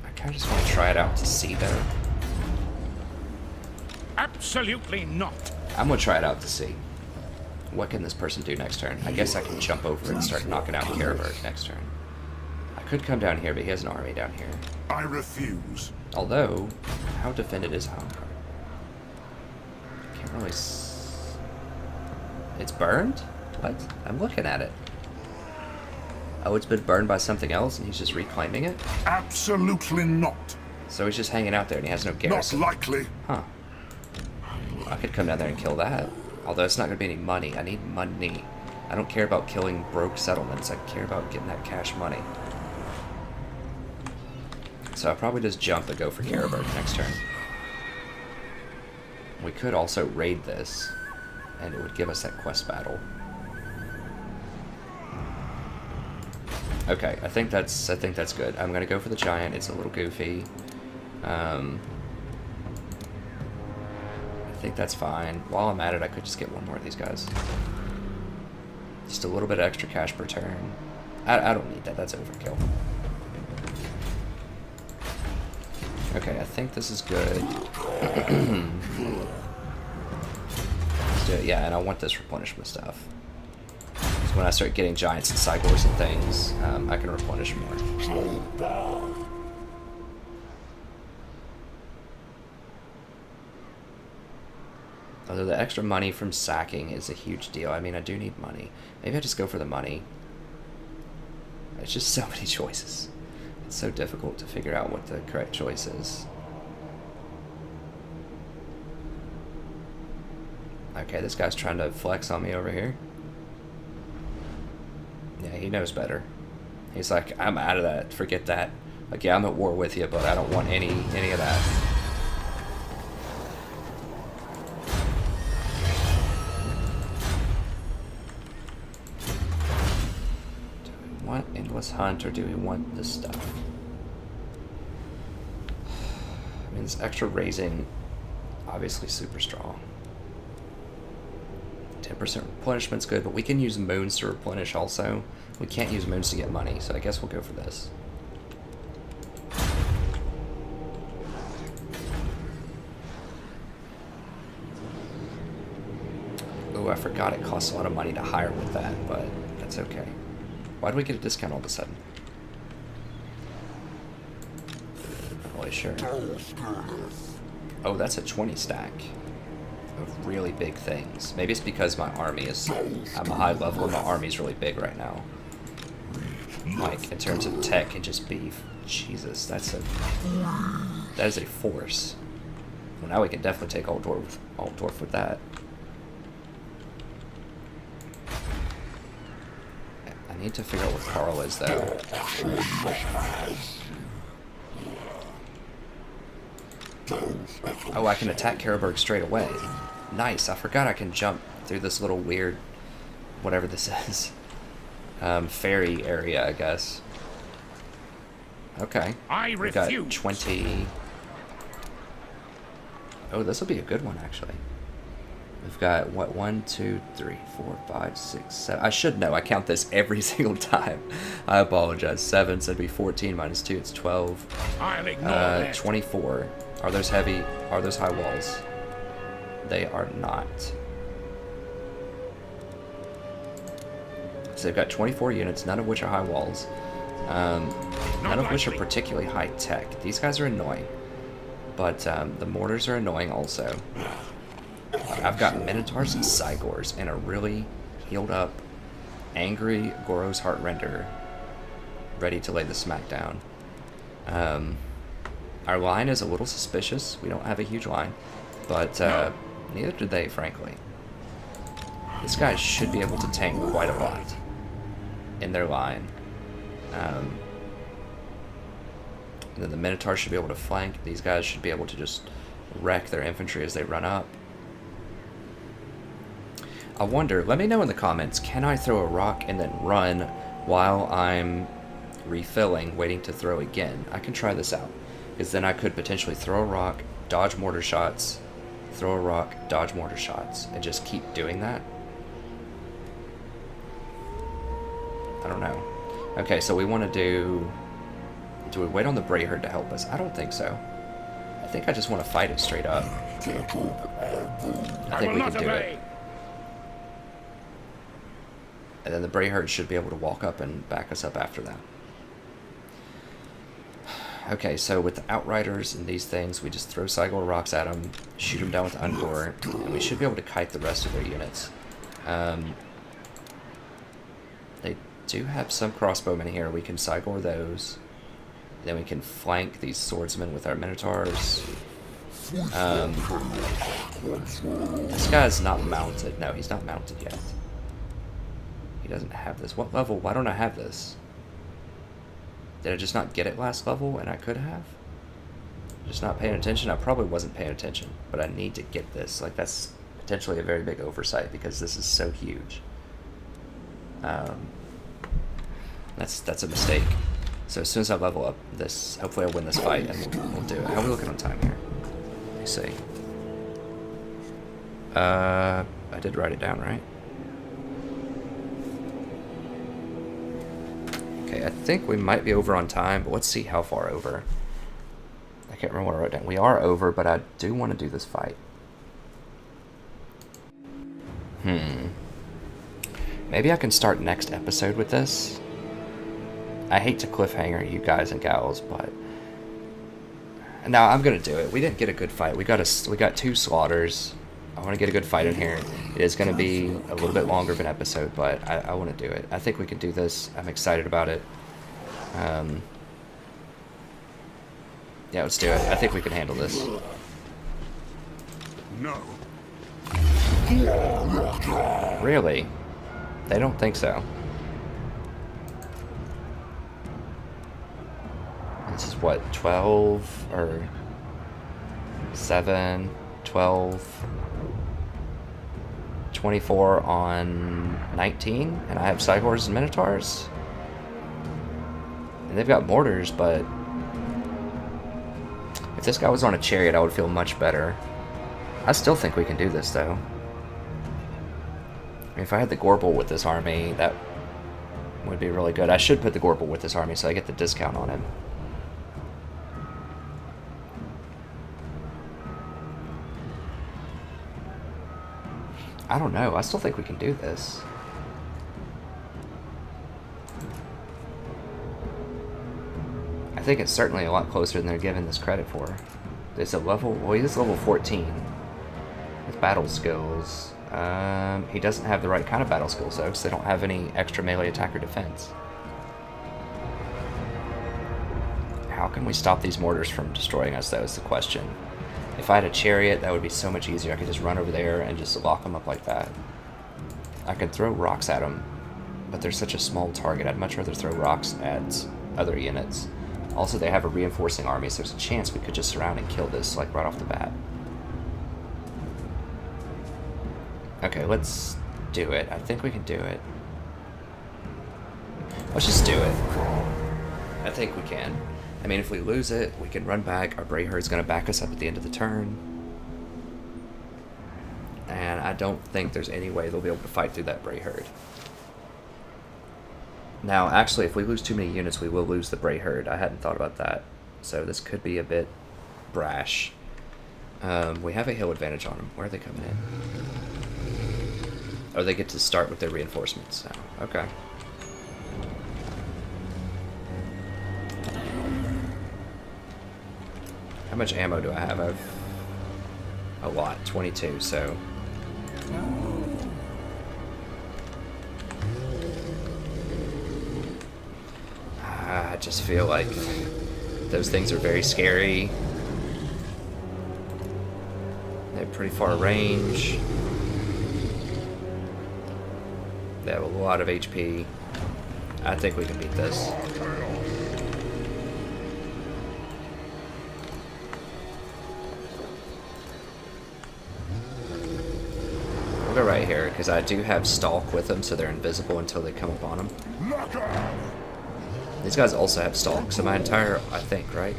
I kind of just want to try it out to see though. Absolutely not. I'm going to try it out to see. What can this person do next turn? I guess I can jump over it and start knocking out Karaberg next turn. I could come down here, but he has an army down here. I refuse. Although, how defended is Home? Can't really It's burned? What? I'm looking at it. Oh, it's been burned by something else and he's just reclaiming it? Absolutely not. So he's just hanging out there and he has no garrison. Not likely. Huh. I could come down there and kill that. Although it's not going to be any money. I need money. I don't care about killing broke settlements. I care about getting that cash money. So I'll probably just jump and go for Karaberg next turn. We could also raid this, and it would give us that quest battle. Okay, I think that's good. I'm gonna go for the giant. It's a little goofy. I think that's fine. While I'm at it, I could just get 1 more of these guys. Just a little bit extra cash per turn. I don't need that. That's overkill. Okay, I think this is good. Let's do it. Yeah, and I want this replenishment stuff. So when I start getting giants and Cygors and things, I can replenish more. Although the extra money from sacking is a huge deal. I mean, I do need money. Maybe I just go for the money. It's just so many choices. It's so difficult to figure out what the correct choice is. Okay, this guy's trying to flex on me over here. Yeah, he knows better. He's like, I'm out of that. Forget that. Like, yeah, I'm at war with you, but I don't want any of that. Do we want endless hunt or do we want this stuff? I mean, this extra raising, obviously super strong. 10% replenishment's good, but we can use moons to replenish also. We can't use moons to get money, so I guess we'll go for this. Oh, I forgot it costs a lot of money to hire with that, but that's okay. Why do we get a discount all of a sudden? Not really sure. Oh, that's a 20 stack of really big things. Maybe it's because my army is... I'm a high level and my army's really big right now. Like, in terms of tech and just beef. Jesus, that is a force. Well, now we can definitely take Old Dwarf with that. I need to figure out where Carl is, though. Oh, I can attack Karaberg straight away. Nice, I forgot I can jump through this little weird... whatever this is. Ferry area, I guess. Okay. We got 20... Oh, this will be a good one, actually. We've got, what, 1, 2, 3, 4, 5, 6, 7... I should know, I count this every single time. I apologize. 7, so it'd be 14 minus 2, it's 12. I'll ignore that. 24. Are those heavy? Are those high walls? They are not. So they've got 24 units, none of which are high walls. None of which are particularly high tech. These guys are annoying. But the mortars are annoying also. I've got Minotaurs and Cygors and a really healed up, angry Goros Heartrender ready to lay the smack down. Our line is a little suspicious. We don't have a huge line, but neither do they, frankly. This guy should be able to tank quite a lot in their line. And then the Minotaurs should be able to flank. These guys should be able to just wreck their infantry as they run up. I wonder, let me know in the comments, can I throw a rock and then run while I'm refilling, waiting to throw again? I can try this out. Because then I could potentially throw a rock, dodge mortar shots, throw a rock, dodge mortar shots, and just keep doing that. I don't know. Okay, so we want to do we wait on the Brayherd to help us? I don't think so. I think I just want to fight it straight up. I think we can do it. And then the Brayherd should be able to walk up and back us up after that. Okay, so with the Outriders and these things, we just throw Cygor rocks at them, shoot them down with Ungor, and we should be able to kite the rest of their units. They do have some crossbowmen here. We can Cygor those. Then we can flank these swordsmen with our Minotaurs. This guy's not mounted. No, he's not mounted yet. He doesn't have this. What level? Why don't I have this? Did I just not get it last level and I could have? Just not paying attention? I probably wasn't paying attention, but I need to get this. Like, that's potentially a very big oversight because this is so huge. That's a mistake. So as soon as I level up this, hopefully I'll win this fight and we'll do it. How are we looking on time here? Let me see. I did write it down, right? Okay, I think we might be over on time, but let's see how far over. I can't remember what I wrote down. We are over, but I do want to do this fight. Maybe I can start next episode with this. I hate to cliffhanger you guys and gals, but no, I'm gonna do it. We didn't get a good fight. We got 2 slaughters. I want to get a good fight in here. It is going to be a little bit longer of an episode, but I want to do it. I think we can do this. I'm excited about it. Yeah, let's do it. I think we can handle this. No. Really? They don't think so. This is what, 12 or 7, 12, 24 on 19, and I have Cygors and Minotaurs. And they've got mortars, but if this guy was on a chariot, I would feel much better. I still think we can do this, though. I mean, if I had the Gorbel with this army, that would be really good. I should put the Gorbel with this army so I get the discount on him. I don't know. I still think we can do this. I think it's certainly a lot closer than they're giving this credit for. It's a level... Well, he is level 14. With battle skills. He doesn't have the right kind of battle skills, though, because they don't have any extra melee attack or defense. How can we stop these mortars from destroying us, though, is the question. If I had a chariot, that would be so much easier. I could just run over there and just lock them up like that. I could throw rocks at them, but they're such a small target. I'd much rather throw rocks at other units. Also, they have a reinforcing army, so there's a chance we could just surround and kill this, like, right off the bat. Okay, let's do it. I think we can do it. Let's just do it. I think we can. I mean, if we lose it, we can run back. Our Bray Herd's going to back us up at the end of the turn. And I don't think there's any way they'll be able to fight through that Bray Herd. Now, actually, if we lose too many units, we will lose the Bray Herd. I hadn't thought about that. So this could be a bit brash. We have a hill advantage on them. Where are they coming in? Oh, they get to start with their reinforcements now. Okay. How much ammo do I have? I have a lot, 22, so... I just feel like those things are very scary. They have pretty far range. They have a lot of HP. I think we can beat this. We'll go right here, because I do have Stalk with them, so they're invisible until they come up on them. These guys also have Stalk, so my entire, I think, right?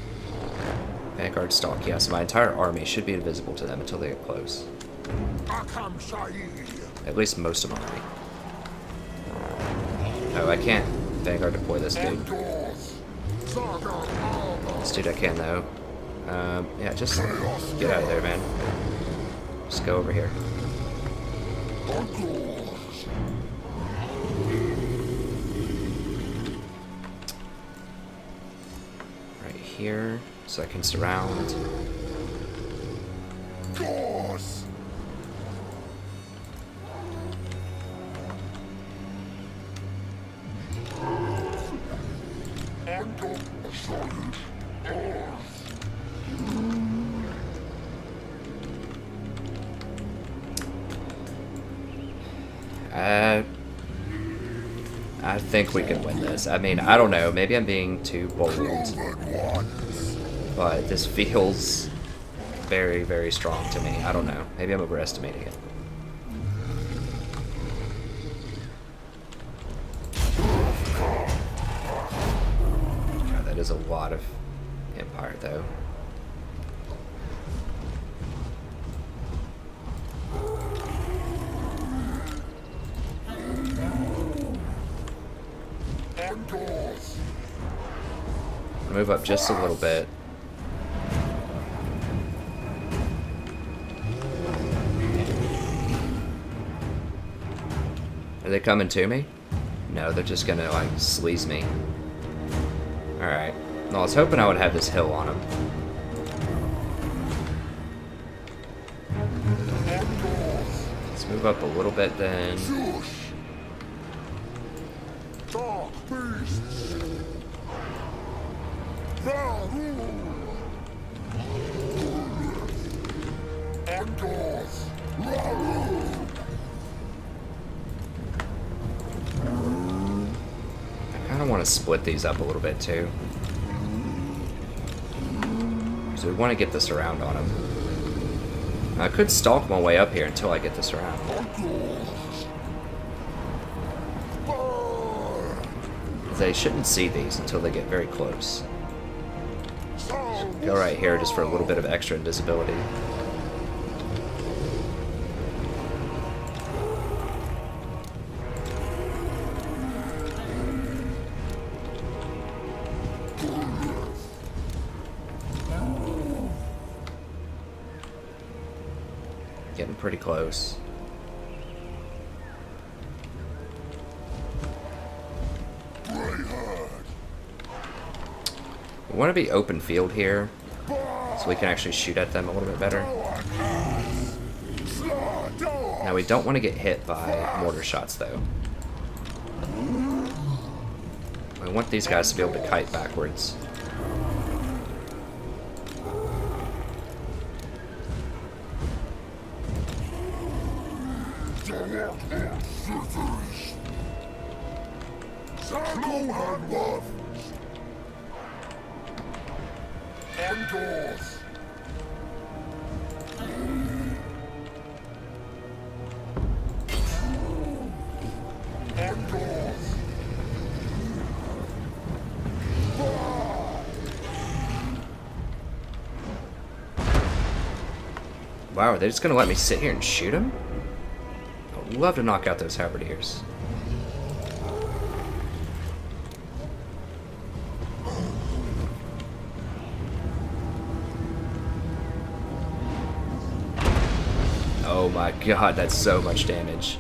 Vanguard Stalk, yeah, so my entire army should be invisible to them until they get close. At least most of my army. Oh, I can't Vanguard deploy this dude. This dude I can, though. Yeah, just get out of there, man. Just go over here. Right here, so I can surround. I think we can win this. I mean, I don't know. Maybe I'm being too bold. But this feels very, very strong to me. I don't know. Maybe I'm overestimating it. God, that is a lot of Empire, though. Move up just a little bit. Are they coming to me? No, they're just gonna, like, sleaze me. Alright. Well, I was hoping I would have this hill on them. Let's move up a little bit then. Shush! Dark beasts! Varu! Andors! Raru! I kind of want to split these up a little bit too. So we want to get this around on them. I could stalk my way up here until I get this around. They shouldn't see these until they get very close. So go right here just for a little bit of extra invisibility. Getting pretty close. We want to be open field here, so we can actually shoot at them a little bit better. Now we don't want to get hit by mortar shots though. We want these guys to be able to kite backwards. Wow, are they just gonna let me sit here and shoot them? I would love to knock out those halberdiers. Oh my god, that's so much damage.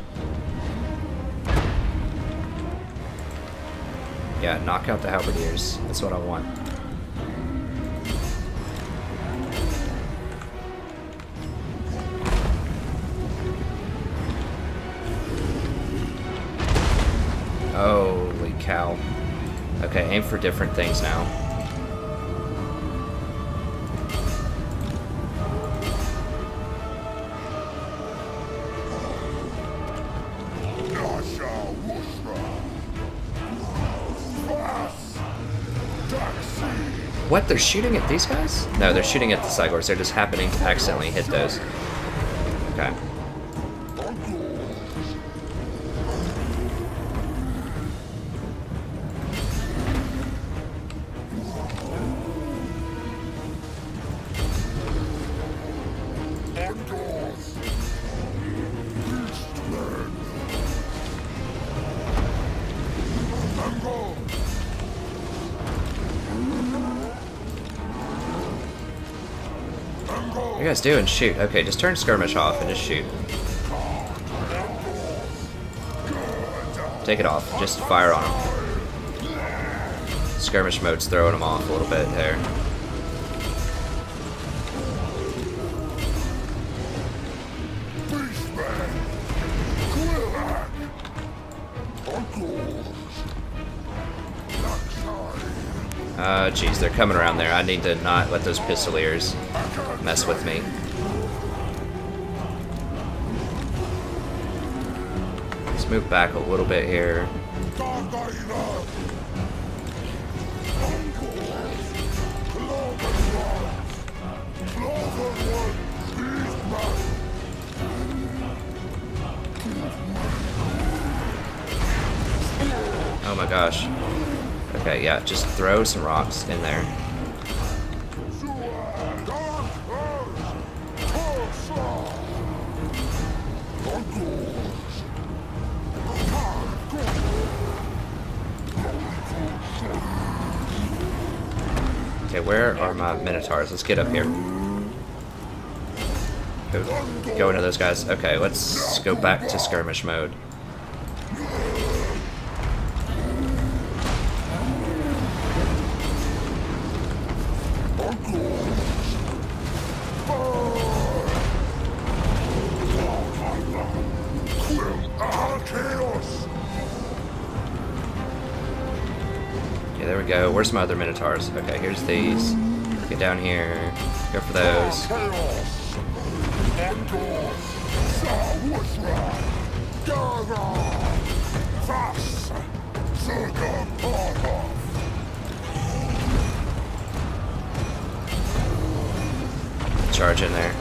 Yeah, knock out the halberdiers. That's what I want. Holy cow. Okay, aim for different things now. What? They're shooting at these guys? No, they're shooting at the Cygors. They're just happening to accidentally hit those. Okay. What are you guys doing? Shoot. Okay, just turn skirmish off and just shoot. Take it off. Just fire on them. Skirmish mode's throwing them off a little bit there. Jeez, they're coming around there. I need to not let those pistoliers mess with me. Let's move back a little bit here. Oh my gosh. Okay, yeah, just throw some rocks in there. Okay, where are my Minotaurs? Let's get up here. Go into those guys. Okay, let's go back to skirmish mode. Okay, there we go. Where's my other Minotaurs? Okay, here's these. Get down here. Go for those. Chaos. Outdoors. Sawusra. Gather. Fast. Circle. Power. Charge in there.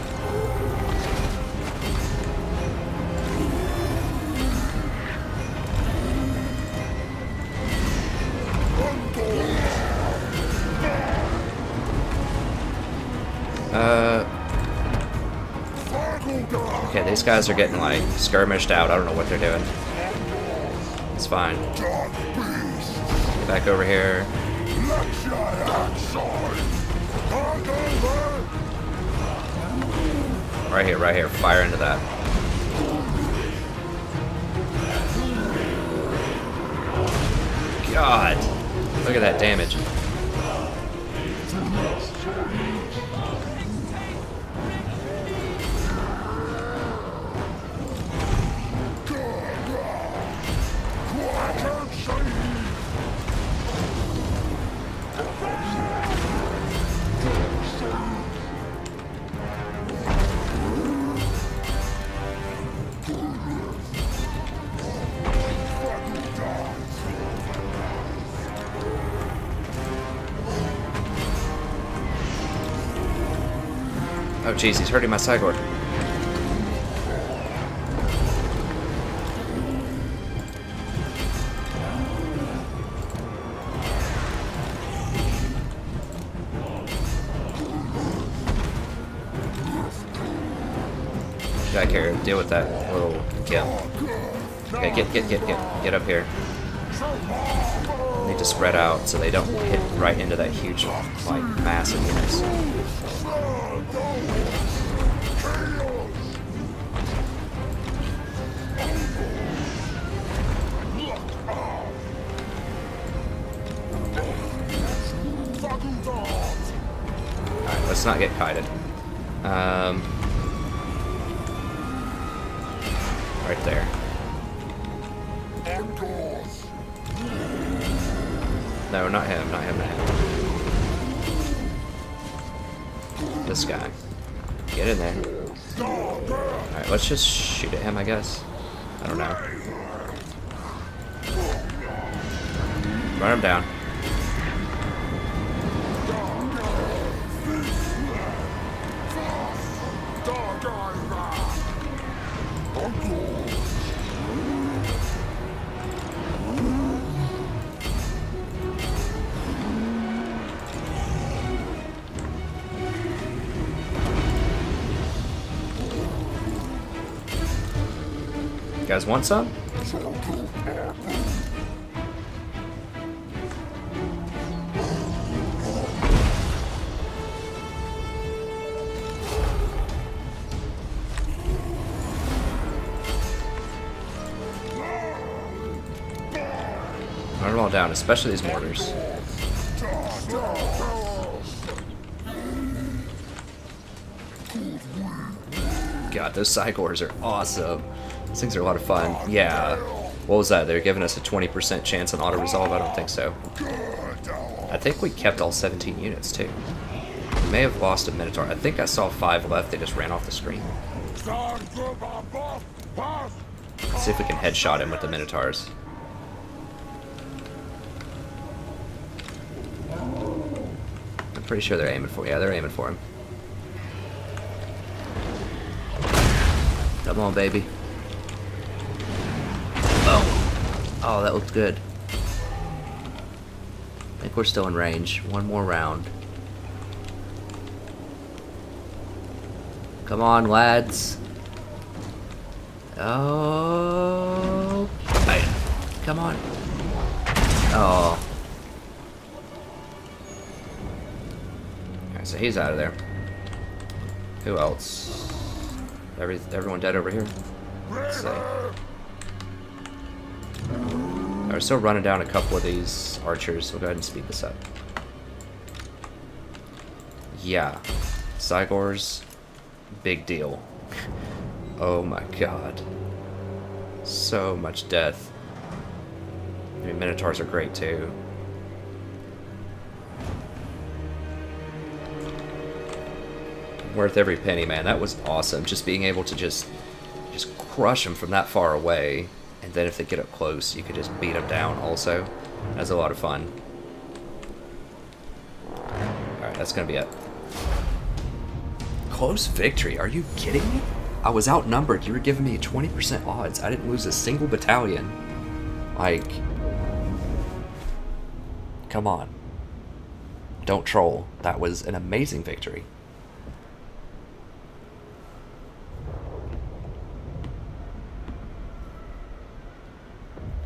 Okay, these guys are getting like skirmished out. I don't know what they're doing. It's fine. Get back over here. Right here. Fire into that. God, look at that damage. Oh jeez, he's hurting my Cygor. Back here, deal with that little kill. Okay, get up here. Need to spread out so they don't hit right into that huge, like, mass of units. Alright, let's not get kited. Right there. No, not him, not him. This guy. Get in there. Alright, let's just shoot at him, I guess. I don't know. Run him down. You guys want some? Run them all down, especially these mortars. God, those Cygors are awesome. These things are a lot of fun. Yeah. What was that? They're giving us a 20% chance on auto-resolve? I don't think so. I think we kept all 17 units, too. We may have lost a Minotaur. I think I saw 5 left. They just ran off the screen. Let's see if we can headshot him with the Minotaurs. I'm pretty sure they're aiming for him. Yeah, they're aiming for him. Come on, baby. Oh, that looked good. I think we're still in range. One more round. Come on, lads. Oh. Hey, come on. Oh. Alright, so he's out of there. Who else? Everyone dead over here? Let's see. We're still running down a couple of these archers. We'll go ahead and speed this up. Yeah. Cygors, big deal. Oh my god. So much death. I mean, Minotaurs are great too. Worth every penny, man. That was awesome. Just being able to just crush them from that far away, and then if they get up close, you could just beat them down also. That's a lot of fun. Alright, that's gonna be it. Close victory? Are you kidding me? I was outnumbered. You were giving me 20% odds. I didn't lose a single battalion. Like, come on. Don't troll. That was an amazing victory.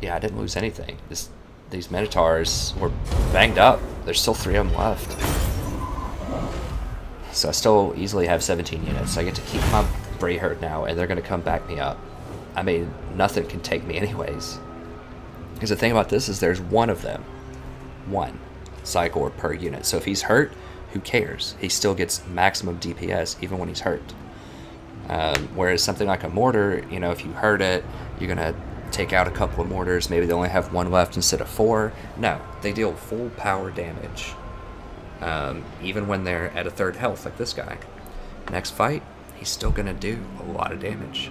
Yeah, I didn't lose anything. These Minotaurs were banged up. There's still 3 of them left. So I still easily have 17 units. So I get to keep my Bray Herd now, and they're going to come back me up. I mean, nothing can take me anyways. Because the thing about this is there's one of them. One Cygor per unit. So if he's hurt, who cares? He still gets maximum DPS even when he's hurt. Whereas something like a mortar, you know, if you hurt it, you're going to take out a couple of mortars. Maybe they only have 1 left instead of 4. No, they deal full power damage. Even when they're at a 3rd health, like this guy. Next fight, he's still going to do a lot of damage.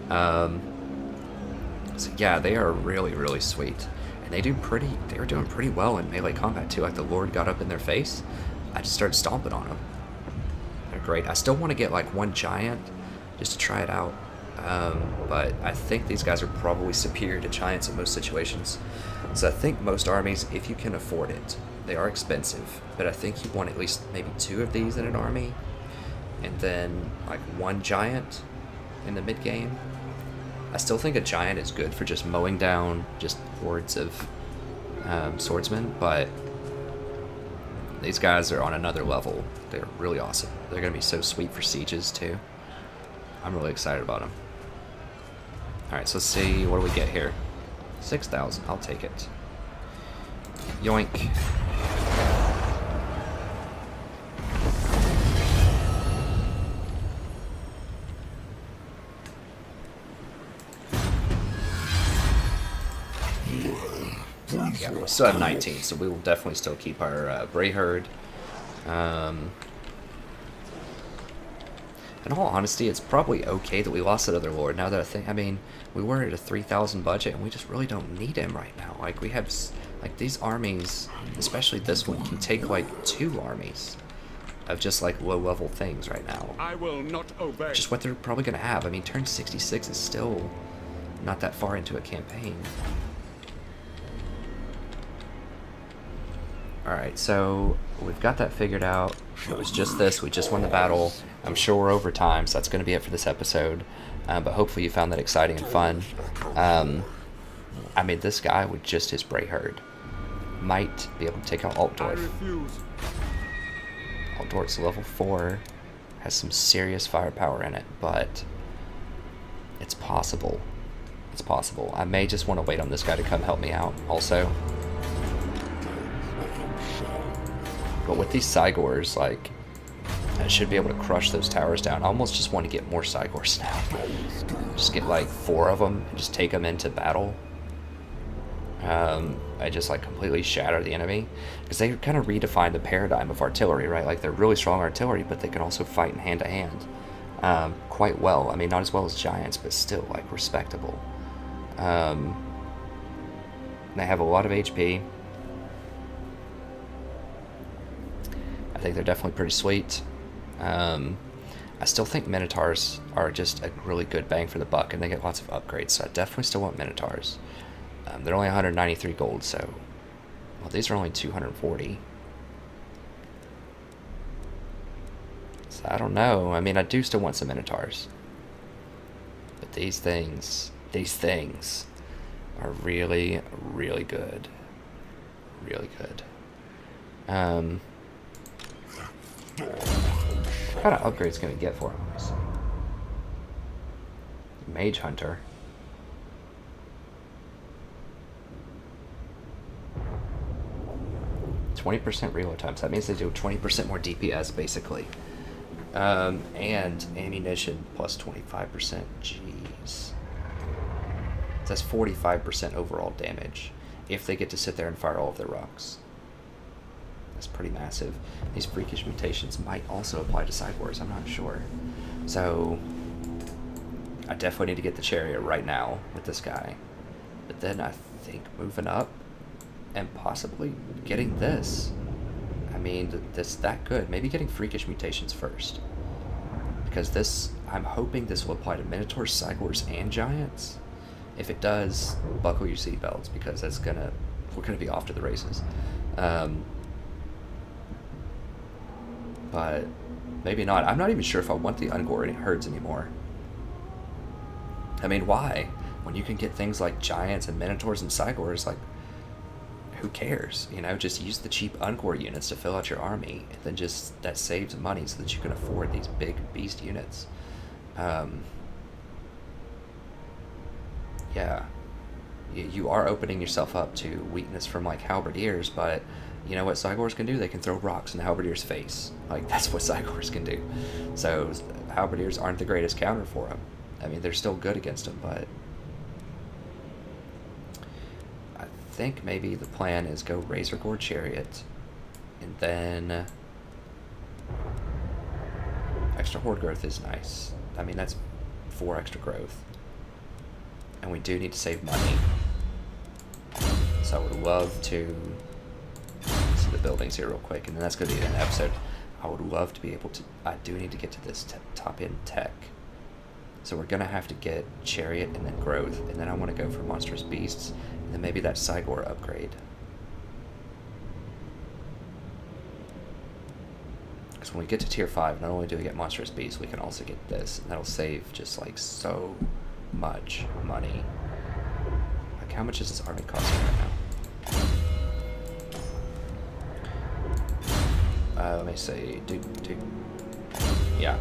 So yeah, they are really, really sweet. And they were doing pretty well in melee combat too. Like the Lord got up in their face, I just started stomping on them. They're great. I still want to get like 1 giant just to try it out. But I think these guys are probably superior to giants in most situations. So I think most armies, if you can afford it, they are expensive, but I think you want at least maybe 2 of these in an army, and then like 1 giant in the mid game. I still think a giant is good for just mowing down just hordes of swordsmen, but these guys are on another level. They're really awesome. They're going to be so sweet for sieges too. I'm really excited about them. Alright, so let's see, what do we get here? 6,000, I'll take it. Yoink. Yeah, we still have 19, so we will definitely still keep our Bray Herd. In all honesty, it's probably okay that we lost that other Lord. Now that I think, I mean, we were at a 3,000 budget, and we just really don't need him right now. Like, we have, like, these armies, especially this one, can take, like, 2 armies of just, like, low-level things right now. I will not obey. Just what they're probably going to have. I mean, turn 66 is still not that far into a campaign. Alright, so we've got that figured out. It was just this. We just won the battle. I'm sure we're over time, so that's going to be it for this episode. But hopefully you found that exciting and fun. I mean, this guy with just his Bray Herd might be able to take out Altdorf. Altdorf's level 4. Has some serious firepower in it, but it's possible. It's possible. I may just want to wait on this guy to come help me out also. But with these Cygors, like, I should be able to crush those towers down. I almost just want to get more Cygors now. Just get like 4 of them and just take them into battle. I just like completely shatter the enemy. Because they kind of redefine the paradigm of artillery, right? Like, they're really strong artillery, but they can also fight in hand to hand quite well. I mean, not as well as giants, but still like respectable. They have a lot of HP. I think they're definitely pretty sweet. I still think Minotaurs are just a really good bang for the buck, and they get lots of upgrades, so I definitely still want Minotaurs. They're only 193 gold, so... Well, these are only 240. So I don't know. I mean, I do still want some Minotaurs. But these things are really, really good. Really good. What kind of upgrades can we get for him? Mage Hunter. %20 reload time. So that means they do 20% more DPS, basically. And ammunition plus 25%. Jeez. That's 45% overall damage if they get to sit there and fire all of their rocks. is pretty massive. These freakish mutations might also apply to Side Wars, I'm not sure. So I definitely need to get the chariot right now with this guy. But then I think moving up and possibly getting this. I mean, this that good. Maybe getting freakish mutations first. Because this, I'm hoping this will apply to Minotaurs, Cygors, and Giants. If it does, buckle your seatbelts, because that's we're gonna be off to the races. But maybe not. I'm not even sure if I want the Ungor herds anymore. I mean, why? When you can get things like Giants and Minotaurs and Cygors, like, who cares? You know, just use the cheap Ungor units to fill out your army, and then just, that saves money so that you can afford these big beast units. Yeah. You are opening yourself up to weakness from, like, halberdiers, but you know what Cygors can do? They can throw rocks in the halberdier's face. Like, that's what Cygors can do. So, halberdiers aren't the greatest counter for them. I mean, they're still good against them, but I think maybe the plan is go Razor Gore Chariot, and then extra horde growth is nice. I mean, that's 4 extra growth. And we do need to save money. So I would love to see the buildings here real quick, and then that's going to be an episode. I would love to be able to, I do need to get to this top-end tech. So we're going to have to get Chariot and then Growth, and then I want to go for Monstrous Beasts, and then maybe that Cygor upgrade. Because when we get to tier 5, not only do we get Monstrous Beasts, we can also get this, and that'll save just like so much money. Like, how much is this army costing right now? Let me see. Yeah.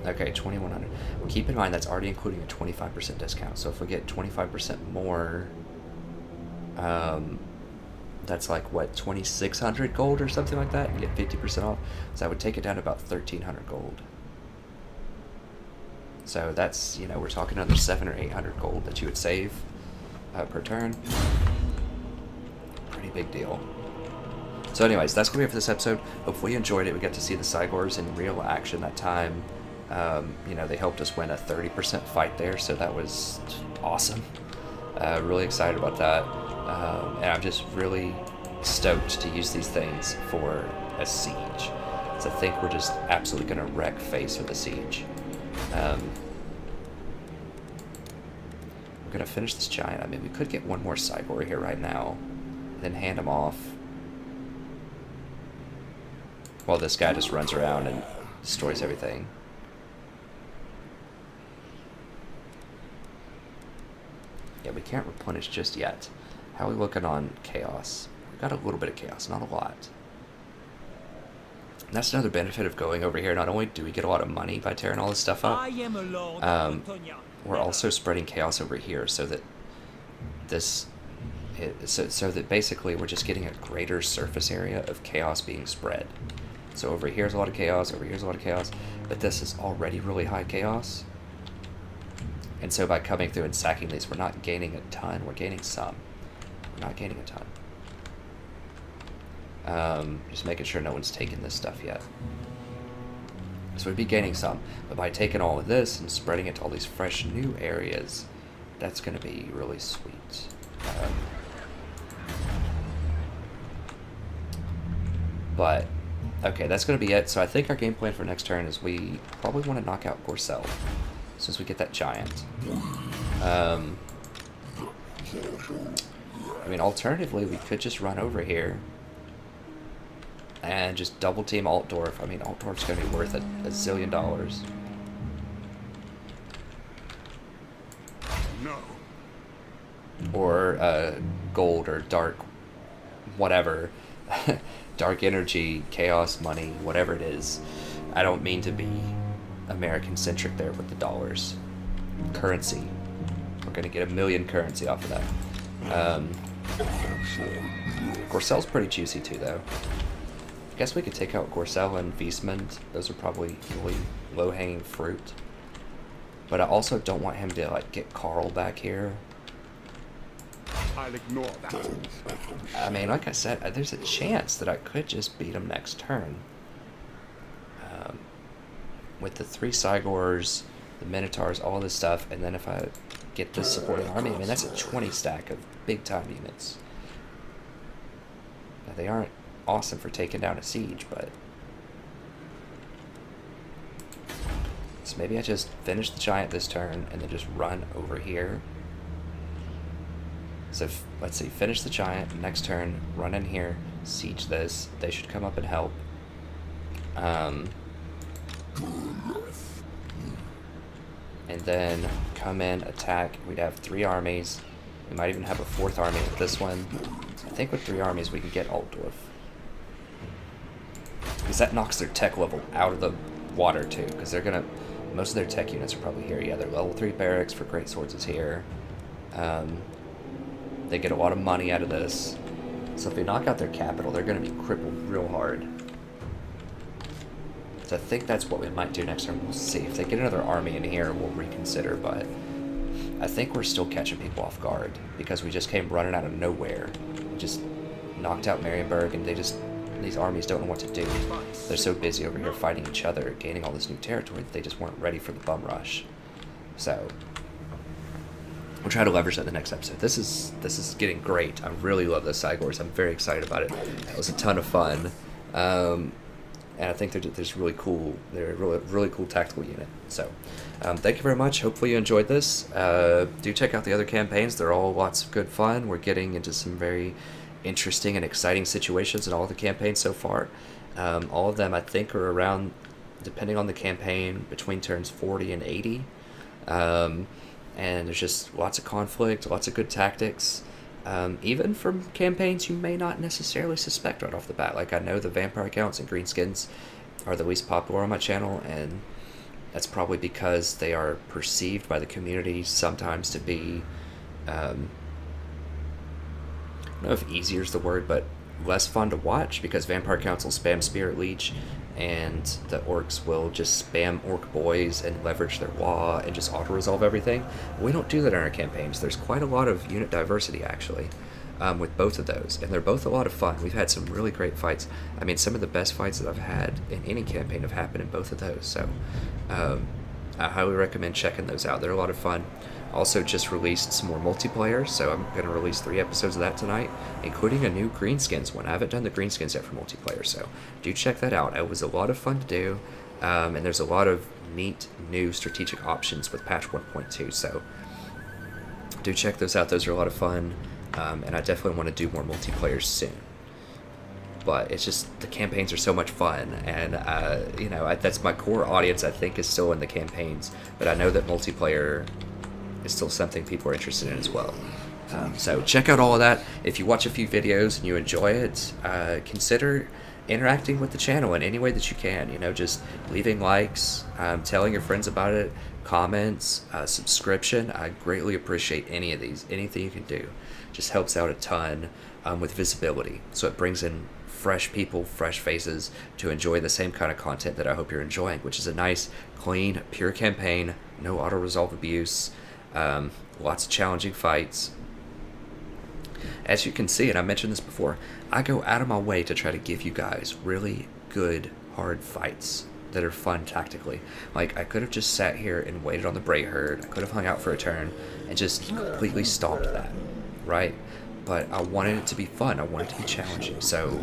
Okay, 2,100. Well, keep in mind that's already including a 25% discount. So if we get 25% more, that's like, what, 2,600 gold or something like that? And get 50% off. So that would take it down to about 1,300 gold. So that's, you know, we're talking another 700 or 800 gold that you would save per turn. Pretty big deal. So anyways, that's going to be it for this episode. Hopefully you enjoyed it. We got to see the Cygors in real action that time. You know, they helped us win a 30% fight there, so that was awesome. Really excited about that. And I'm just really stoked to use these things for a siege. So I think we're just absolutely going to wreck face with the siege. We're going to finish this giant. I mean, we could get one more Cygor here right now, then hand him off. While this guy just runs around and destroys everything. Yeah, we can't replenish just yet. How are we looking on chaos? We've got a little bit of chaos, not a lot. And that's another benefit of going over here. Not only do we get a lot of money by tearing all this stuff up, we're also spreading chaos over here, so that so that basically we're just getting a greater surface area of chaos being spread. So over here's a lot of chaos, over here's a lot of chaos, but this is already really high chaos. And so by coming through and sacking these, we're not gaining a ton, we're gaining some. We're not gaining a ton. Just making sure no one's taken this stuff yet. So we'd be gaining some, but by taking all of this and spreading it to all these fresh new areas, that's going to be really sweet. But okay, that's going to be it. So I think our game plan for next turn is we probably want to knock out Gorcel, since we get that giant. I mean, alternatively, we could just run over here and just double team Altdorf. I mean, Altdorf's going to be worth a zillion dollars. No. Or gold or dark, whatever. Dark energy, chaos, money, whatever it is. I don't mean to be American-centric there with the dollars. Currency. We're going to get 1 million currency off of that. Gorcel's pretty juicy too, though. I guess we could take out Gorcel and Beastmen. Those are probably really low-hanging fruit. But I also don't want him to, like, get Carl back here. I'll ignore that. I mean, like I said, there's a chance that I could just beat him next turn. With the 3 Cygors, the Minotaurs, all this stuff, and then if I get the supporting army, I mean, that's a 20 stack of big-time units. Now, they aren't awesome for taking down a siege, but... So maybe I just finish the giant this turn, and then just run over here. So, let's see, finish the giant, next turn, run in here, siege this, they should come up and help. And then come in, attack. We'd have 3 armies. We might even have a 4th army with this one. I think with 3 armies we can get Altdorf. Because that knocks their tech level out of the water too. Because they're gonna, most of their tech units are probably here. Yeah, their level 3 barracks for great swords is here. They get a lot of money out of this. So if they knock out their capital, they're gonna be crippled real hard. So I think that's what we might do next turn. We'll see. If they get another army in here, we'll reconsider, but I think we're still catching people off guard because we just came running out of nowhere. We just knocked out Marienburg, and these armies don't know what to do. They're so busy over here fighting each other, gaining all this new territory, that they just weren't ready for the bum rush. So we'll try to leverage that in the next episode. This is getting great. I really love the Cygors. I'm very excited about it. That was a ton of fun. And I think they're really cool. They're a really cool tactical unit. So, thank you very much. Hopefully you enjoyed this. Do check out the other campaigns. They're all lots of good fun. We're getting into some very interesting and exciting situations in all the campaigns so far. All of them, I think, are around, depending on the campaign, between turns 40 and 80. And there's just lots of conflict, lots of good tactics. Even from campaigns you may not necessarily suspect right off the bat. Like, I know the vampire accounts and greenskins are the least popular on my channel, and that's probably because they are perceived by the community sometimes to be, I don't know if easier is the word, but less fun to watch, because vampire accounts will spam Spirit Leech, and the orcs will just spam Orc Boys and leverage their Law and just auto-resolve everything. We don't do that in our campaigns. There's quite a lot of unit diversity, actually, with both of those, and they're both a lot of fun. We've had some really great fights. I mean, some of the best fights that I've had in any campaign have happened in both of those, so I highly recommend checking those out. They're a lot of fun. Also just released some more multiplayer, so I'm going to release 3 episodes of that tonight, including a new Greenskins one. I haven't done the Greenskins yet for multiplayer, so do check that out. It was a lot of fun to do, and there's a lot of neat new strategic options with patch 1.2, so do check those out. Those are a lot of fun, and I definitely want to do more multiplayer soon. But it's just, the campaigns are so much fun, and you know, that's my core audience, I think, is still in the campaigns, but I know that multiplayer is still something people are interested in as well. So check out all of that. If you watch a few videos and you enjoy it, consider interacting with the channel in any way that you can. You know, just leaving likes, telling your friends about it, comments, subscription. I greatly appreciate any of these. Anything you can do just helps out a ton with visibility. So it brings in fresh people, fresh faces to enjoy the same kind of content that I hope you're enjoying, which is a nice, clean, pure campaign, no auto-resolve abuse, lots of challenging fights. As you can see, and I mentioned this before, I go out of my way to try to give you guys really good, hard fights that are fun tactically. Like, I could have just sat here and waited on the Bray Herd. I could have hung out for a turn and just completely stomped that, right? But I wanted it to be fun. I wanted it to be challenging. So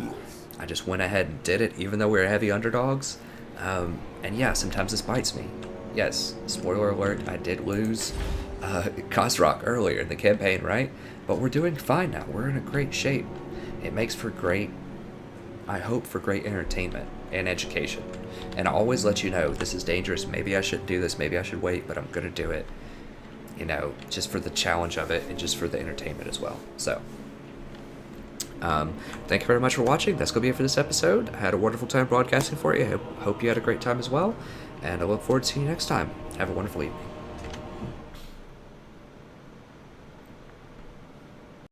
I just went ahead and did it, even though we were heavy underdogs. And yeah, sometimes this bites me. Yes, spoiler alert, I did lose Khosrock earlier in the campaign, right? But we're doing fine now. We're in a great shape. It makes for great, I hope, for great entertainment and education. And I always let you know, this is dangerous. Maybe I shouldn't do this. Maybe I should wait, but I'm going to do it. You know, just for the challenge of it and just for the entertainment as well. So, thank you very much for watching. That's going to be it for this episode. I had a wonderful time broadcasting for you. I hope you had a great time as well. And I look forward to seeing you next time. Have a wonderful evening.